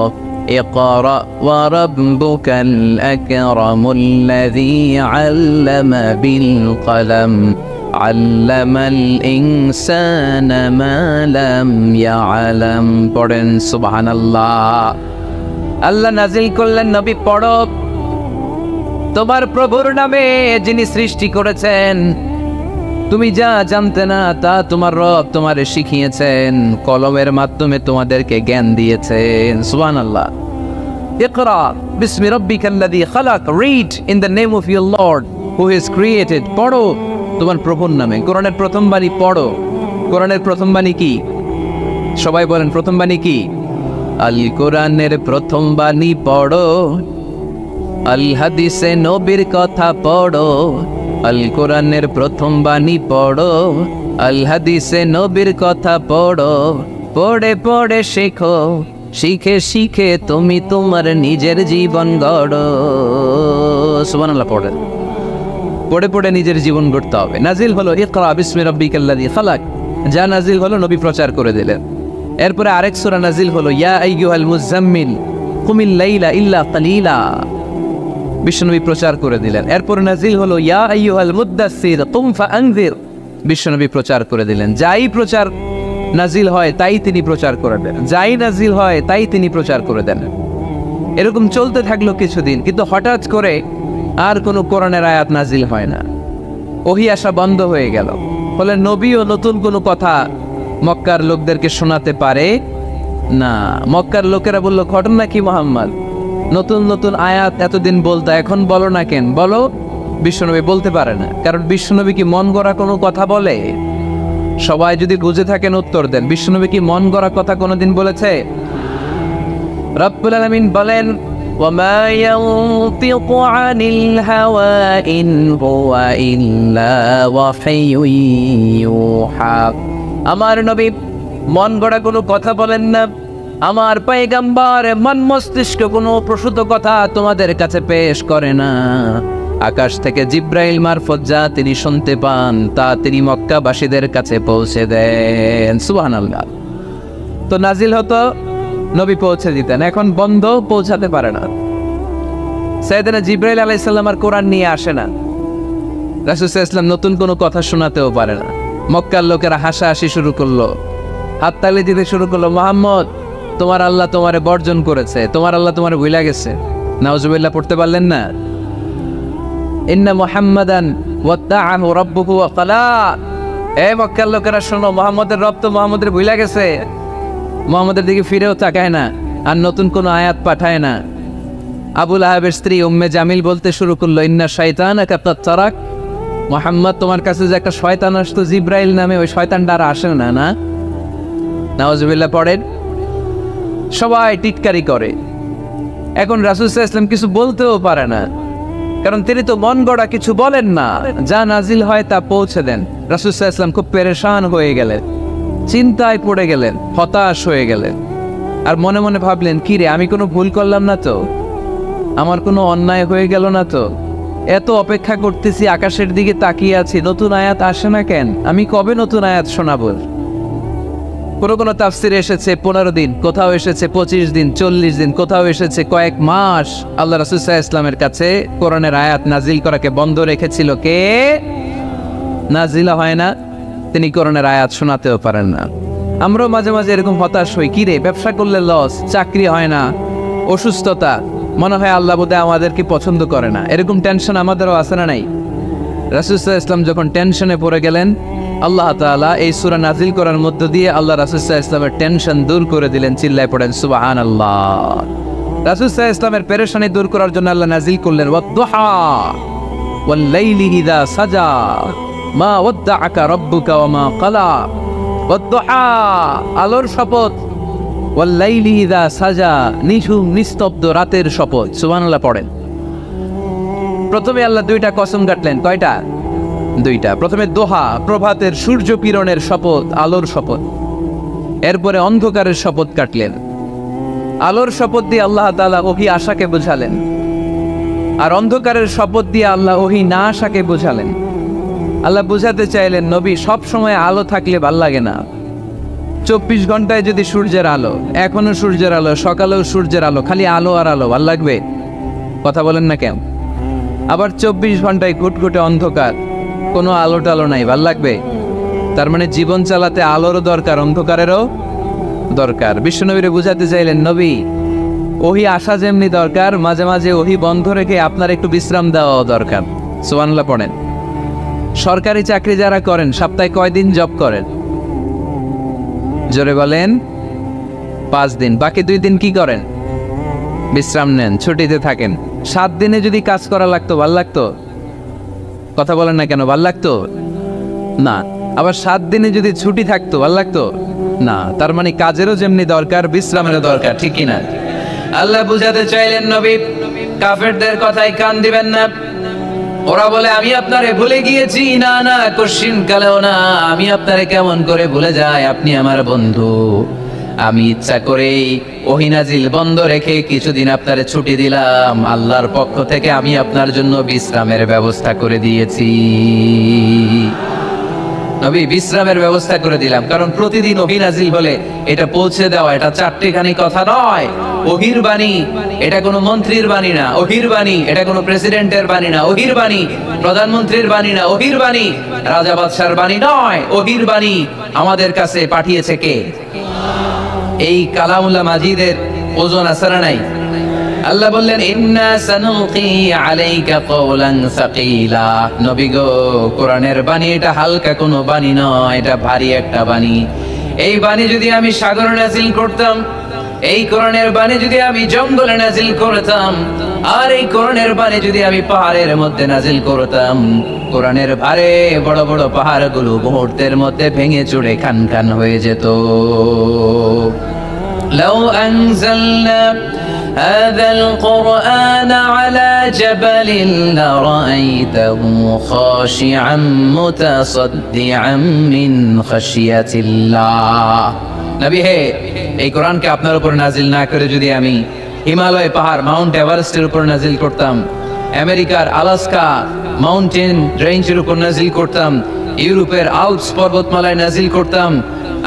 ইকরা ওয়া রাব্বুকাল আকরামুল্লাযী আল্লামা বিল কলম আল্লামাল ইনসানা মা লাম ইয়ালাম। পড়েন সুবহানাল্লাহ। আল্লাহ নাজিল করলেন, নবী পড়ো, তোমার প্রভুর নামে যিনি সৃষ্টি করেছেন, তুমি যা জানতে না তা তোমার রব তোমারে শিখিয়েছেন, কলমের মাধ্যমে তোমাদেরকে জ্ঞান দিয়েছেন। সুবহানাল্লাহ। ইকরা বিসমি রাব্বিকাল্লাযী খালাক, read in the name of your lord who has created. পড়ো তোমার প্রভুর নামে। কোরআনের প্রথম বাণী পড়ো। কোরআনের প্রথম বাণী কি? সবাই বলেন, প্রথম বাণী কি? আল কোরআনের প্রথম বাণী পড়ো, আল হাদিসে নবীর কথা পড়ো। আল কোরআনের প্রথম বাণী পড়ো, আল হাদিসে নবীর কথা পড়ো। পড়ে পড়ে শেখো, শিখে শিখে তুমি তোমার নিজের জীবন গড়ো। সুবহানাল্লাহ। পড়ে পড়ে পড়ে নিজের জীবন গড়তে হবে। নাজিল হলো ইকরা বিসমি রাব্বিকাল্লাযী খালাক, যা নাজিল হলো নবী প্রচার করে দিলেন। এরপরে আরেক সূরা নাজিল হলো ইয়া আইয়ুহাল মুযাম্মিল কুমিল লাইলা ইল্লা কালিলা, বিশ্বনবী প্রচার করে দিলেন। এরপরে নাজিল হলো ইয়া আইয়ুহাল মুদ্দাসসির কুম ফাআনযির, বিশ্বনবী প্রচার করে দিলেন। যাই প্রচার নাজিল হয় তাই তিনি প্রচার করে দেন, যাই নাজিল হয় তাই তিনি প্রচার করে দেন। এরকম চলতে থাকলো কিছুদিন, কিন্তু হঠাৎ করে আর কোনো কোরআনের আয়াত নাজিল হয় না, ওহী আসা বন্ধ হয়ে গেল। ফলে নবীও নতুন কোনো কথা মক্কার লোকদেরকে শোনাতে পারে না। মক্কার লোকেরা বলল, ঘটনা কি মুহাম্মদ, নতুন নতুন আয়াত এতদিন বলতা, এখন বলো না কেন? বলো। বিশ্বনবী বলতে পারে না, কারণ বিশ্বনবী কি মন গড়া কোনো কথা বলে? সবাই যদি বুঝে থাকেন উত্তর দেন, বিশ্বনবী কি মন গড়া কথা কোনোদিন বলেছে? রব্বুল আলামিন বলেন, ওয়ামা ইয়ানতিকু আনিল হাওয়া ইন হুয়া ইল্লা ওয়াহয়ুন ইউহা, আমার নবী মন গড়া কোনো কথা বলেন না, আমার পয়গম্বর মন মস্তিষ্ক কোনো প্রসূত কথা তোমাদের কাছে পেশ করে না। আকাশ থেকে জিব্রাইল মারফত যা তিনি শুনতে পান তা তিনি মক্কাবাসীদের কাছে পৌঁছে দেন। সুবহানাল্লাহ। তো নাজিল হতো, নবী পৌঁছে দিতেন, এখন বন্ধ, পৌঁছাতে পারে না। সাইয়েদনা জিব্রাইল আলাইহিস সালাম আর কোরআন নিয়ে আসে না, রাসূল সাল্লাল্লাহু আলাইহি ওয়াসাল্লাম নতুন কোনো কথা শোনাতেও পারে না। মক্কার লোকেরা হাসাহাসি শুরু করলো, হাততালি দিতে শুরু করলো, মুহাম্মদ তোমার আল্লাহ তোমারে বর্জন করেছে, তোমার আল্লাহ তোমারে ভুলে গেছে। নাউজুবিল্লাহ পড়তে পারলেন না? ইন্না মুহাম্মাদান ওয়াত্তাআহু রাব্বুহু ওয়া ক্বালা। এই মক্কার লোকেরা শোনো, মুহাম্মদের রব তো মুহাম্মদের ভুলে গেছে, মুহাম্মদের দিকে ফিরেও তাকায় না, আর নতুন কোনো আয়াত পাঠায় না। আবু লাহাবের স্ত্রী উম্মে জামিল বলতে শুরু করলো, ইন্না শাইতানাকা কাদ তারাক। মুহাম্মদ তোমার কাছে যে একটা শয়তান আসতো জিব্রাইল নামে, ওই শয়তানটা আর আসে না। না, নাউজুবিল্লাহ পড়েন। সবাই টিটকারি করে। এখন রাসূল সাল্লাল্লাহু আলাইহি ওয়াসাল্লাম কিছু বলতেও পারে না, কারণ তিনি তো মন গড়া কিছু বলেন না, যা নাজিল হয় তা পৌঁছে দেন। রাসূল সাল্লাল্লাহু আলাইহি ওয়াসাল্লাম খুব পেরেশান হয়ে গেলেন, চিন্তায় পড়ে গেলেন, হতাশ হয়ে গেলেন, আর মনে মনে ভাবলেন, কি রে, আমি কোনো ভুল করলাম না তো? আমার কোনো অন্যায় হয়ে গেল না তো? এত অপেক্ষা করতেছি, আকাশের দিকে তাকিয়ে আছি, নতুন আয়াত আসে না কেন? আমি কবে নতুন আয়াত শোনাবো? কোনো তাফসিরে এসেছে 15 দিন, কোথাও এসেছে 25 দিন, 40 দিন, কোথাও এসেছে কয়েক মাস আল্লাহ রাসূল সাল্লাল্লাহু আলাইহি ওয়াসাল্লামের কাছে কোরআনের আয়াত নাজিল করাকে বন্ধ রেখেছিল। কে? নাজিল হয় না, তিনি কোরআনের আয়াত শোনাতেও পারেন না। আমরাও মাঝে মাঝে এরকম হতাশ হই, কি রে, ব্যবসা করলে লস, চাকরি হয় না, অসুস্থতা, মনে হয় আল্লাহ বোধহয় আমাদেরকে পছন্দ করে না, এরকম টেনশন আমাদেরও আছে না নাই? রাসূল সাল্লাল্লাহু আলাইহি ওয়াসাল্লাম যখন টেনশনে পড়ে গেলেন, আল্লাহ তাআলা এই সূরা নাজিল করার মধ্য দিয়ে আল্লাহ রাসূল সাল্লাল্লাহু আলাইহি ওয়াসাল্লামের টেনশন দূর করে দিলেন। চিল্লায় পড়েন সুবহানাল্লাহ। রাসূল সাল্লাল্লাহু আলাইহি ওয়াসাল্লামের পেরেশানি দূর করার জন্য আল্লাহ নাজিল করলেন, ওয়াদ-দুহা ওয়াল লাইলি ইযা সাজা মা ওয়াদ্দাআকা রাব্বুকা ওয়া মা ক্বালা। ওয়াদ-দুহা, আলোর শপথ, ওয়াল লাইলি ইযা সাজা, নিঝুম নিস্তব্ধ রাতের শপথ। সুবহানাল্লাহ পড়েন। প্রথমে আল্লাহ দুইটা কসম কাটলেন। কয়টা? দুইটা। প্রথমে দোহা, প্রভাতের সূর্য কিরণের শপথ, আলোর শপথ। এরপরে অন্ধকারের শপথ কাটলেন। আলোর শপথ দিয়ে আল্লাহ তাআলা ওহী আশাকে বোঝালেন, আর অন্ধকারের শপথ দিয়ে আল্লাহ ওহী না আশাকে বোঝালেন। আল্লাহ বোঝাতে চাইলেন, নবী, সব সময় আলো থাকলে ভাল লাগে না। 24 ঘন্টায় যদি সূর্যের আলো, এখনো সূর্যের আলো, সকালেও সূর্যের আলো, খালি আলো আর আলো, ভাল লাগবে? কথা বলেন না কেন? আবার 24 ঘন্টায় ঘুটঘুটে অন্ধকার, কোনো আলো টালো নাই, ভাল লাগবে? তার মানে জীবন চালাতে আলোরও দরকার, অন্ধকারেরও দরকার। বিশ্বনবীরে বুঝাতে চাইলেন, নবী, ওহী আসা যেমনি দরকার, মাঝে মাঝে ওহী বন্ধ রেখে আপনার একটু বিশ্রাম দেওয়া দরকার। সুবহানাল্লাহ পড়েন। সরকারি চাকরি যারা করেন, সপ্তাহে কয় দিন জব করেন? জোরে বলেন। 5 দিন। বাকি 2 দিন কি করেন? বিশ্রাম নেন, ছুটিতে থাকেন। 7 দিনে যদি কাজ করা লাগতো, ভাল লাগতো? কথা বলেন না কেন? ভাল লাগতো না। আবার 7 দিনে যদি ছুটি থাকতো, ভাল লাগতো না। তার মানে কাজেরও যেমনি দরকার, বিশ্রামেরও দরকার, ঠিক কিনা? আল্লাহ বুঝাতে চাইলেন, নবী, কাফেরদের কথায় কান দিবেন না। ওরা বলে, আমি আপনারে ভুলে গিয়েছি। না না, কশিন কালেও না। আমি আপনারে কেমন করে ভুলে যাই? আপনি আমার বন্ধু। আমি ইচ্ছা করেই ওহী নাজিল বন্ধ রেখে কিছুদিন আপনারে ছুটি দিলাম। আল্লাহর পক্ষ থেকে আমি আপনার জন্য বিশ্রামের ব্যবস্থা করে দিয়েছি। নবী, বিশ্রামের ব্যবস্থা করে দিলাম, কারণ প্রতিদিন ওহী নাজিল হলে এটা পৌঁছে দেওয়া, এটা চারটেখানি কথা নয়। ওহীর বাণী, এটা কোনো মন্ত্রীর বাণী না। ওহীর বাণী, এটা কোনো প্রেসিডেন্টের বাণী না। ওহীর বাণী প্রধানমন্ত্রীর বাণী না। ওহীর বাণী রাজা বাদশার বাণী নয়। ওহীর বাণী আমাদের কাছে পাঠিয়েছে কে? এই কালামুল্লাহ মাজিদের ওজন আছে না নাই? আল্লাহ বললেন, ইন্না সানুলকি আলাইকা কওলান সাকিলা। নবী গো, কোরআনের বাণী এটা হালকা কোনো বাণী নয়, এটা ভারী একটা বাণী। এই বাণী যদি আমি সাগরে নাজিল করতাম, এই কোরআনের বাণী যদি আমি জঙ্গলে নাজিল করতাম, আর এই কোরআনের বাণী যদি আমি পাহাড়ের মধ্যে নাজিল করতাম, কোরআনের ভারে বড় বড় পাহাড়গুলো মুহূর্তের মধ্যে ভেঙে চুরে খান খান হয়ে যেত। লাউ আনজালনা هذا القرآن على جبل لرأيته خاشعا متصدعا من خشية الله নবী হে, এই কোরআনকে আপনার উপর নাজিল না করে যদি আমি হিমালয় পাহাড় মাউন্ট এভারেস্টের উপর নাজিল করতাম, আমেরিকার আলাস্কা মাউন্টেন রেঞ্জের উপর নাজিল করতাম, ইউরোপের আল্পস পর্বতমালায় নাজিল করতাম,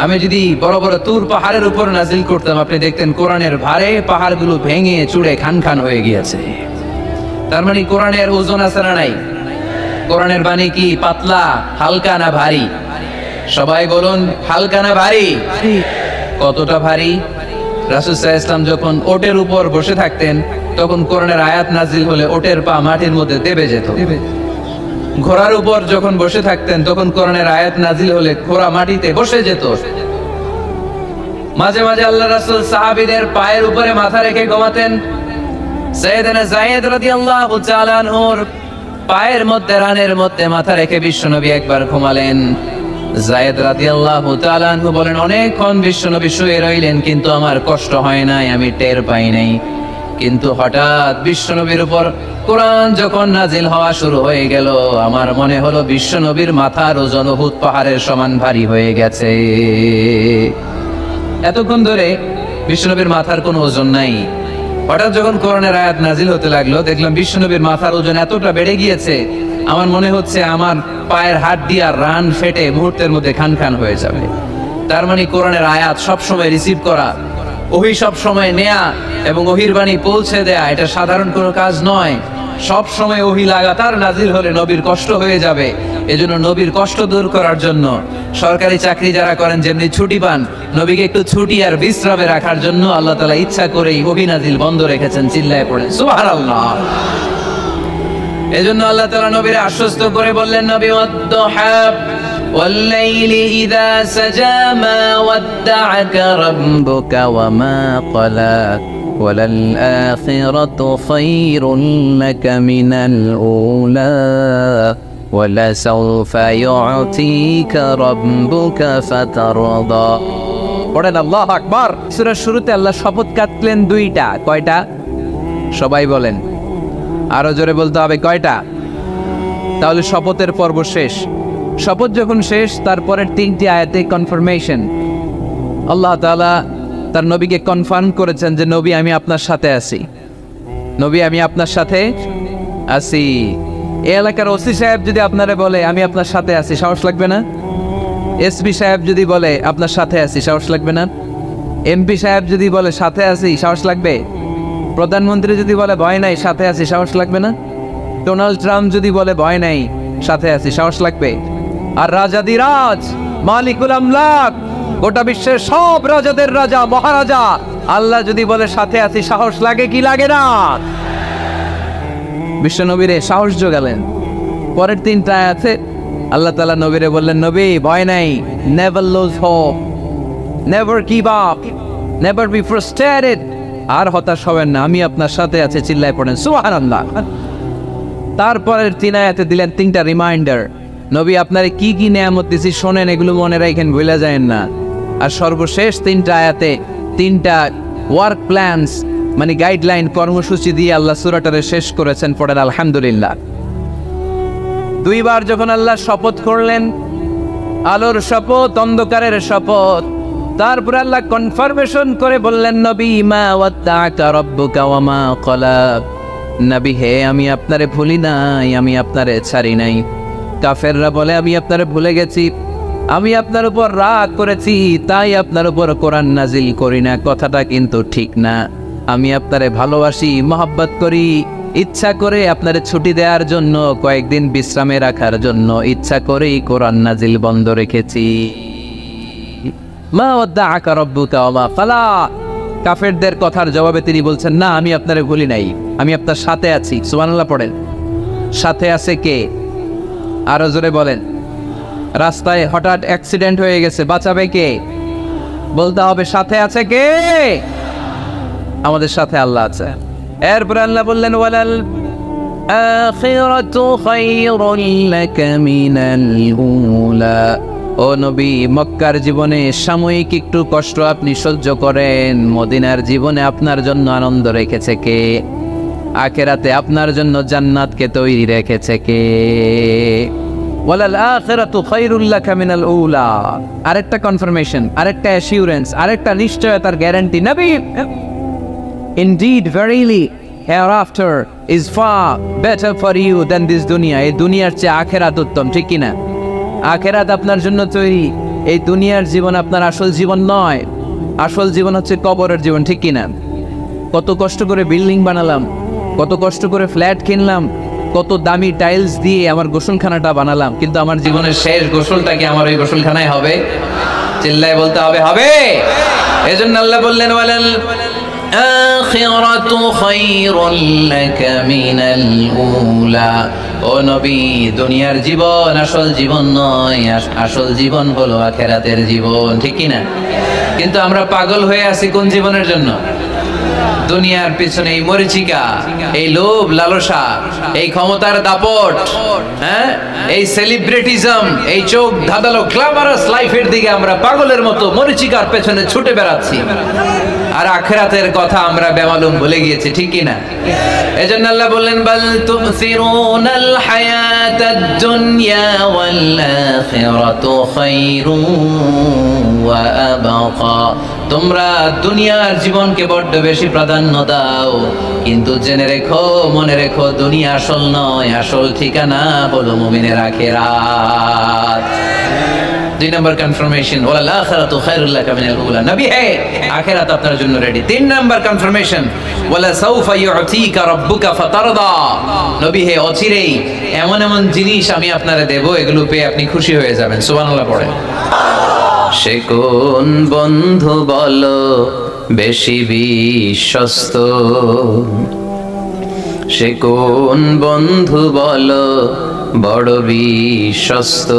আমি যদি বড় বড় তুর পাহাড়ের উপর নাজিল করতাম, আপনি দেখতেন কোরআনের ভারে পাহাড়গুলো ভেঙে চুড়ে খান খান হয়ে গিয়েছে। তার মানে কোরআনের ওজন আছে না নাই? কোরআনের বাণী কি পাতলা, হালকা না ভারী? সবাই বলুন, হালকা না ভারী? কতটা ভারী? রাসূল সাল্লাল্লাহু আলাইহি ওয়াসাল্লাম যখন ওটের উপর বসে থাকতেন, তখন কোরআনের আয়াত নাজিল হলে ওটের পা মাটির মধ্যে দেবে যেত। ঘোড়ার উপর যখন বসে থাকতেন, তখন কোরআনের আয়াত নাজিল হলে ঘোড়া মাটিতে বসে যেত। মাঝে মাঝে আল্লাহ রাসূল সাহাবীদের পায়ের উপরে মাথা রেখে ঘুমাতেন। সাইয়েদনা যায়েদ রাদিয়াল্লাহু তাআলা আনহুর পায়ের মধ্যে, রানের মধ্যে মাথা রেখে বিশ্বনবী একবার ঘুমালেন। যায়েদ রাদিয়াল্লাহু তাআলা আনহু বলেন, অনেকক্ষণ বিশ্বনবী শুয়ে রইলেন, কিন্তু আমার কষ্ট হয় নাই, আমি টের পাই নাই। কিন্তু হঠাৎ বিশ্বনবীর উপর কোরআন যখন নাজিল হওয়া শুরু হয়ে গেল, আমার মনে হলো বিশ্বনবীর মাথার ওজন উহুদ পাহাড়ের সমান ভারী হয়ে গেছে। এতক্ষণ ধরে বিশ্বনবীর মাথার কোনো ওজন নাই। হঠাৎ যখন কোরআনের আয়াত নাজিল হতে লাগলো, দেখলাম বিশ্বনবীর মাথার ওজন এতটা বেড়ে গিয়েছে, আমার মনে হচ্ছে আমার পায়ের হাড় আর রান ফেটে মুহূর্তের মধ্যে খান খান হয়ে যাবে। তার মানে কোরআনের আয়াত সব সময় রিসিভ করা, ওহী সব সময় নেয়া এবং ওহীর বাণী পৌঁছে দেয়া, এটা সাধারণ কোনো কাজ নয়। সব সময় ওহী লাগাতার নাজিল হলে নবীর কষ্ট হয়ে যাবে। এজন্য নবীর কষ্ট দূর করার জন্য সরকারি চাকরি যারা করেন যেমনি ছুটি পান, নবীকে একটু ছুটি আর বিশ্রামে রাখার জন্য আল্লাহ তাআলা ইচ্ছা করেই ওহী নাজিল বন্ধ রেখেছেন। চিল্লায়ে পড়েন সুবহানাল্লাহ। এজন্য আল্লাহ তাআলা নবীকে আশ্বস্ত করে বললেন, নবী ওয়াদ-দুহা ওয়াল-লাইলি ইযা সাজা মা ওয়াদ্দা'আকা রাব্বুকা ওয়া মা ক্বালা ওয়ালাল আখিরাতু খায়রুন লাকা মিনাল উলা ওয়ালাসাউফা ইউ'তিকা রাব্বুকা ফাতারদা। পড়েন আল্লাহু আকবার। সূরার শুরুতে আল্লাহ শপথ কাটলেন দুইটা। কয়টা? সবাই বলেন, আরো জোরে বলতে হবে, কয়টা? তাহলে শপথের পর্ব শেষ। শপথ যখন শেষ, তারপরের তিনটি আয়াতে কনফার্মেশন। আল্লাহ তাআলা তার নবীকে কনফার্ম করেছেন যে নবী আমি আপনার সাথে আছি, নবী আমি আপনার সাথে আছি। এই এলাকার ওসি সাহেব যদি আপনারে বলে আমি আপনার সাথে আছি, সাহস লাগবে না? এসপি সাহেব যদি বলে আপনার সাথে আছি, সাহস লাগবে না? এমপি সাহেব যদি বলে সাথে আছি, সাহস লাগবে? প্রধানমন্ত্রী যদি বলে ভয় নাই, সাথে আছি, সাহস লাগবে না? ডোনাল্ড ট্রাম্প যদি বলে ভয় নাই, সাথে আছি, সাহস লাগবে? আর রাজাদিরাজ মালিকুল আমলাক, গোটা বিশ্বের সব রাজাদের রাজা মহারাজা আল্লাহ যদি বলে সাথে আছি, সাহস লাগে কি লাগে না? বিশ্ব নবীরে সাহস যোগালেন। পরের তিনটা আয়াতে আল্লাহ তাআলা নবীরে বললেন, নবী ভয় নাই, never lose hope, never give up, never be frustrated, আর হতাশ হবেন না, আমি আপনার সাথে আছি। চিল্লায় পড়েন সুবহানাল্লাহ। তারপরের তিন আয়াতে দিলেন তিনটা রিমাইন্ডার, নবী আপনারে কি কি নিয়ামত দিছি শোনেন, এগুলো মনে রাখেন, ভুলে যায়েন না। আর সর্বশেষ তিনটা আয়াতে তিনটা ওয়ার্ক প্ল্যানস, মানে গাইডলাইন, কর্মসূচি দিয়ে আল্লাহ সূরাটারে শেষ করেছেন। পড়েন আলহামদুলিল্লাহ। দুইবার যখন আল্লাহ শপথ করলেন, আলোর শপথ, অন্ধকারের শপথ, তারপর আল্লাহ কনফার্মেশন করে বললেন, নবী মা ওয়াদ্দা'আকা রাব্বুকা ওয়া মা ক্বালা, নবী হে আমি আপনারে ভুলি নাই, আমি আপনারে ছাড়ি নাই। কাফেররা বলে আমি আপনারে ভুলে গেছি, আমি আপনার উপর রাগ করেছি, তাই আপনার উপর কোরআন নাজিল করি না। কথাটা কিন্তু ঠিক না। আমি আপনারে ভালোবাসি, মহব্বত করি, ইচ্ছা করে আপনারে ছুটি দেওয়ার জন্য, কয়েকদিন বিশ্রামে রাখার জন্য ইচ্ছা করেই কোরআন নাজিল বন্ধ রেখেছি। মা ওয়াদ্দা'আকা রাব্বুকা ওয়া মা ক্বালা। কাফেরদের কথার জবাবে তিনি বলছেন, না আমি আপনারে ভুলি নাই, আমি আপনার সাথে আছি। সুবহানাল্লাহ পড়েন। সাথে আছে কে? আরো জোরে বলেন। রাস্তায় হঠাৎ অ্যাক্সিডেন্ট হয়ে গেছে, বাঁচাবে কে? বলতে হবে সাথে আছে কে? আমাদের সাথে আল্লাহ আছে। এরপর আল্লাহ বললেন, ওয়ালাল আখিরাতু খায়রুন লাকা মিনাল উলা। ও নবী, মক্কার জীবনে সাময়িক একটু কষ্ট আপনি সহ্য করেন, মদিনার জীবনে আপনার জন্য আনন্দ রেখেছে কে? আখিরাতে আপনার জন্য জান্নাতকে তৈরি রেখেছে কে? ওয়ালাল আখিরাতু খায়রুল লাকা মিনাল উলা। আরেকটা কনফার্মেশন, আরেকটা অ্যাসিউরেন্স, আরেকটা নিশ্চয়তার গ্যারান্টি নবী, indeed verily hereafter is far better for you than this dunya. এই দুনিয়ার চেয়ে আখিরাত উত্তম, ঠিক কি না? আখিরাত আপনার জন্য তৈরি, এই দুনিয়ার জীবন আপনার আসল জীবন নয়। আসল জীবন হচ্ছে কবরের জীবন, ঠিক কি না? কত কষ্ট করে বিল্ডিং বানালাম, কত কষ্ট করে ফ্ল্যাট কিনলাম, কত দামি টাইলস দিয়ে আমার গোসলখানাটা বানালাম, কিন্তু আমার জীবনের শেষ গোসলটা কি আমার ওই গোসলখানায় হবে? চিল্লায় বলতে হবে, হবে। এজন্য আল্লাহ বললেন ওয়ালাল আখিরাতু খায়রুল লাকা মিনাল উলা। ও নবী, দুনিয়ার জীবন আসল জীবন নয়, আসল জীবন হলো আখিরাতের জীবন, ঠিক কি না? কিন্তু আমরা পাগল হয়ে আছি কোন জীবনের জন্য? দুনিয়ার পিছনে এই মরিচিকা, এই লোভ লালসা, এই ক্ষমতার দাপট, হ্যাঁ, এই সেলিব্রিটিজম, এই চোখ ধাঁধালো গ্ল্যামারাস লাইফের দিকে আমরা পাগলের মতো মরিচিকার পেছনে ছুটে বেড়াচ্ছি, আর আখিরাতের কথা আমরা বেমালুম ভুলে গিয়েছি, ঠিক কি না? এজন্য আল্লাহ বললেন বাল তুসিরুনাল হায়াতাদ দুনিয়া ওয়াল আখিরাতু খায়রুন ওয়া আবকা। তোমরা দুনিয়ার জীবনকে বড্ড বেশি প্রাধান্য দাও, কিন্তু জেনে রেখো, মনে রেখো, দুনিয়া আসল নয়, আসল ঠিকানা হলো মুমিনের আখিরাত। 2 নম্বর কনফার্মেশন, ওয়াল আখিরাতু খায়রুল লাকা মিনাল উলা। নবী হে, আখিরাত আপনার জন্য রেডি। 3 নম্বর কনফার্মেশন, ওয়ালা সাউফা ইউতিকা রাব্বুকা ফাতারদা। নবী হে, অচিরেই এমন এমন জিনিস আমি আপনারে দেব, এগুলো পেয়ে আপনি খুশি হয়ে যাবেন। সুবহানাল্লাহ পড়েন। সে কোন বন্ধু বলো বেশি বিশ্বস্ত, সে কোন বন্ধু বলো বড় বিশ্বস্ত,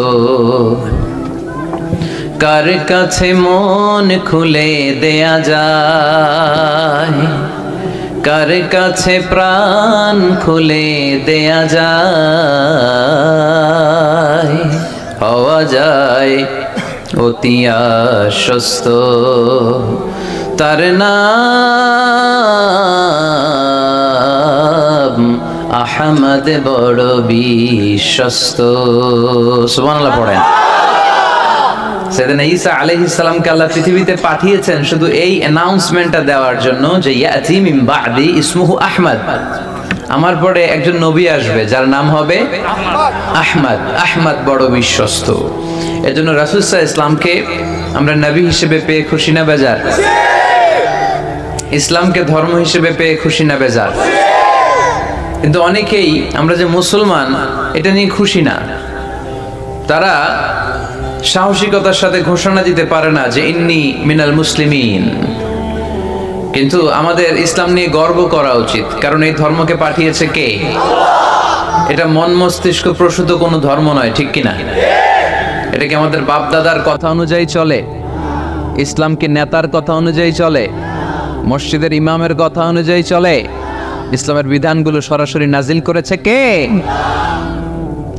কার কাছে মন খুলে দেয়া যায়, কার কাছে প্রাণ খুলে দেয়া যায়, হওয়া যায় অতি আশ্বস্ত, তার নাম আহমদ বড় বিশ্বস্ত। সুবহানাল্লাহ পড়েন। সাইয়েদনা ঈসা আলাইহিস সালামকে আল্লাহ পৃথিবীতে পাঠিয়েছেন শুধু এই অ্যানাউন্সমেন্টটা দেওয়ার জন্য যে ইয়াতি মিন বাদি ইসমুহু আহমদ, আমার পরে একজন নবী আসবে যার নাম হবে আহমদ। আহমদ বড় বিশ্বস্ত। এজন্য রাসূল সাল্লাল্লাহু আলাইহি ইসলামকে আমরা নবী হিসেবে পেয়ে খুশি না বেজার? ইসলামকে ধর্ম হিসেবে পেয়ে খুশি না বেজার? কিন্তু অনেকেই আমরা যে মুসলমান এটা নিয়ে খুশি না। তারা সাহসিকতার সাথে ঘোষণা দিতে পারে না যে ইন্নী মিনাল মুসলিমিন। কিন্তু আমাদের ইসলাম নিয়ে গর্ব করা উচিত, কারণ এই ধর্মকে পাঠিয়েছে কে? এটা মন মস্তিষ্ক প্রসূত কোনো ধর্ম নয়, ঠিক কিনা? এটা কি আমাদের বাপ দাদার কথা অনুযায়ী চলে? ইসলাম কি নেতার কথা অনুযায়ী চলে? মসজিদের ইমামের কথা অনুযায়ী চলে? ইসলামের বিধানগুলো সরাসরি নাজিল করেছে কে?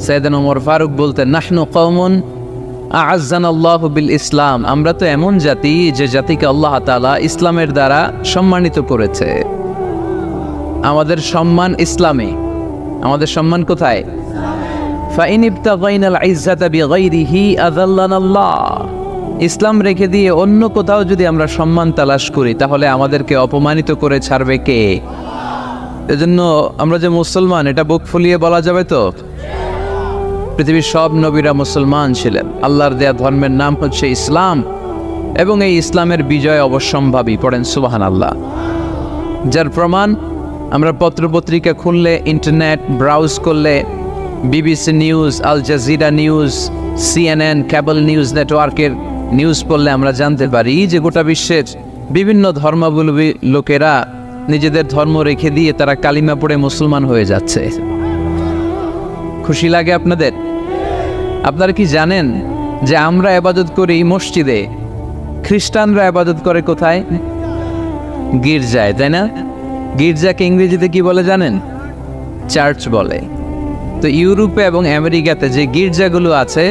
সাইয়েদনা ওমর ফারুক বলতেন, নাহনু কওমুন আ'আজ্জানাল্লাহু বিল ইসলাম। আমরা তো এমন জাতি যে জাতিকে আল্লাহ তাআলা ইসলামের দ্বারা সম্মানিত করেছে। আমাদের সম্মান ইসলামে। আমাদের সম্মান কোথায়? ফাইন ইবতাগাইনাল ইজ্জাতা বিগাইরিহি আযাল্লানাল্লাহ। ইসলাম রেখে দিয়ে অন্য কোথাও যদি আমরা সম্মান তালাশ করি তাহলে আমাদেরকে অপমানিত করে ছাড়বে কে? এজন্য আমরা যে মুসলমান এটা বুক ফুলিয়ে বলা যাবে তো? পৃথিবীর সব নবীরা মুসলমান ছিলেন। আল্লাহর দেয়া ধর্মের নাম হচ্ছে ইসলাম, এবং এই ইসলামের বিজয় অবশ্যম্ভাবী। পড়েন সুবহানাল্লাহ। যার প্রমাণ আমরা পত্রপত্রিকা খুললে, ইন্টারনেট ব্রাউজ করলে, BBC news, Al Jazeera news, CNN cable news নেটওয়ার্কের নিউজ পড়লে আমরা জানতে পারি যে গোটা বিশ্বের বিভিন্ন ধর্মাবলম্বী লোকেরা নিজেদের ধর্ম রেখে দিয়ে তারা কালিমা পড়ে মুসলমান হয়ে যাচ্ছে। খুশি লাগে আপনাদের? আপনারা কি জানেন যে আমরা ইবাদত করি মসজিদে, খ্রিস্টানরা ইবাদত করে কোথায়? গির্জায়, তাই না? গির্জাকে ইংরেজিতে কি বলে জানেন? চার্চ বলে। তো ইউরোপে এবং আমেরিকাতে যে গির্জাগুলো আছে,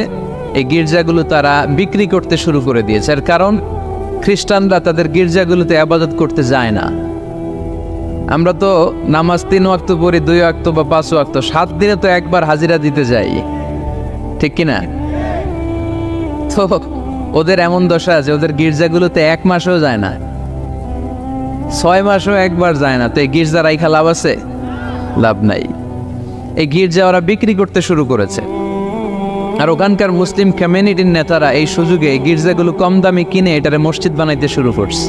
এই গির্জাগুলো তারা বিক্রি করতে শুরু করে দিয়েছে। এর কারণ খ্রিস্টানরা তাদের গির্জাগুলোতে ইবাদত করতে যায় না। আমরা তো নামাজ 3 ওয়াক্ত পড়ি, 2 ওয়াক্ত বা 5 ওয়াক্ত, 7 দিনে তো একবার হাজিরা দিতে যাই। ঠিক কিনা? তো ওদের এমন দশা যে ওদের গির্জাগুলোতে 1 মাসও যায় না, 6 মাসও একবার যায় না। তো এই গির্জা রাইখা লাভ আছে? লাভ নাই। এই গির্জা ওরা বিক্রি করতে শুরু করেছে, আর ওখানকার মুসলিম কমিউনিটির নেতারা এই সুযোগে এই গির্জাগুলো কম দামে কিনে এটারে মসজিদ বানাইতে শুরু করছে।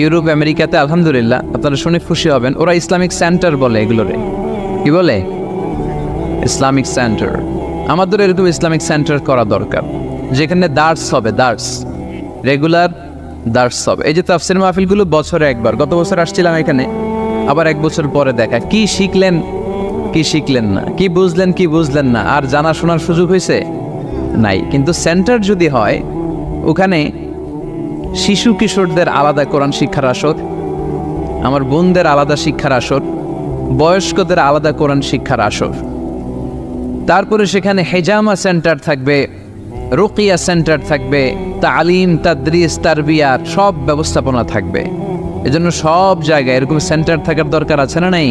ইউরোপ আমেরিকাতে আলহামদুলিল্লাহ আপনারা শুনে খুশি হবেন, ওরা ইসলামিক সেন্টার বলে এগুলোরে। কি বলে? Islamic centre. আমাদের এরকম ইসলামিক সেন্টার করা দরকার, যেখানে দার্স হবে, দার্স, রেগুলার দার্স হবে। এই যে তাফসির মাহফিলগুলো বছরে একবার, গত বছর আসছিলাম এখানে, আবার 1 বছর পরে দেখা, কি শিখলেন কি শিখলেন না, কি বুঝলেন না, আর জানা শোনার সুযোগ হয়েছে নাই। কিন্তু সেন্টার যদি হয়, ওখানে শিশু কিশোরদের আলাদা কোরআন শিক্ষার আসর, আমার বোনদের আলাদা শিক্ষার আসর, বয়স্কদের আলাদা কোরআন শিক্ষার আসর, তারপরে সেখানে হেজামা সেন্টার থাকবে, রুকিয়া সেন্টার থাকবে, তালিম, তাদরিস, তারবিয়ার সব ব্যবস্থাপনা থাকবে। এজন্য সব জায়গায় এরকম সেন্টার থাকার দরকার আছে না নাই?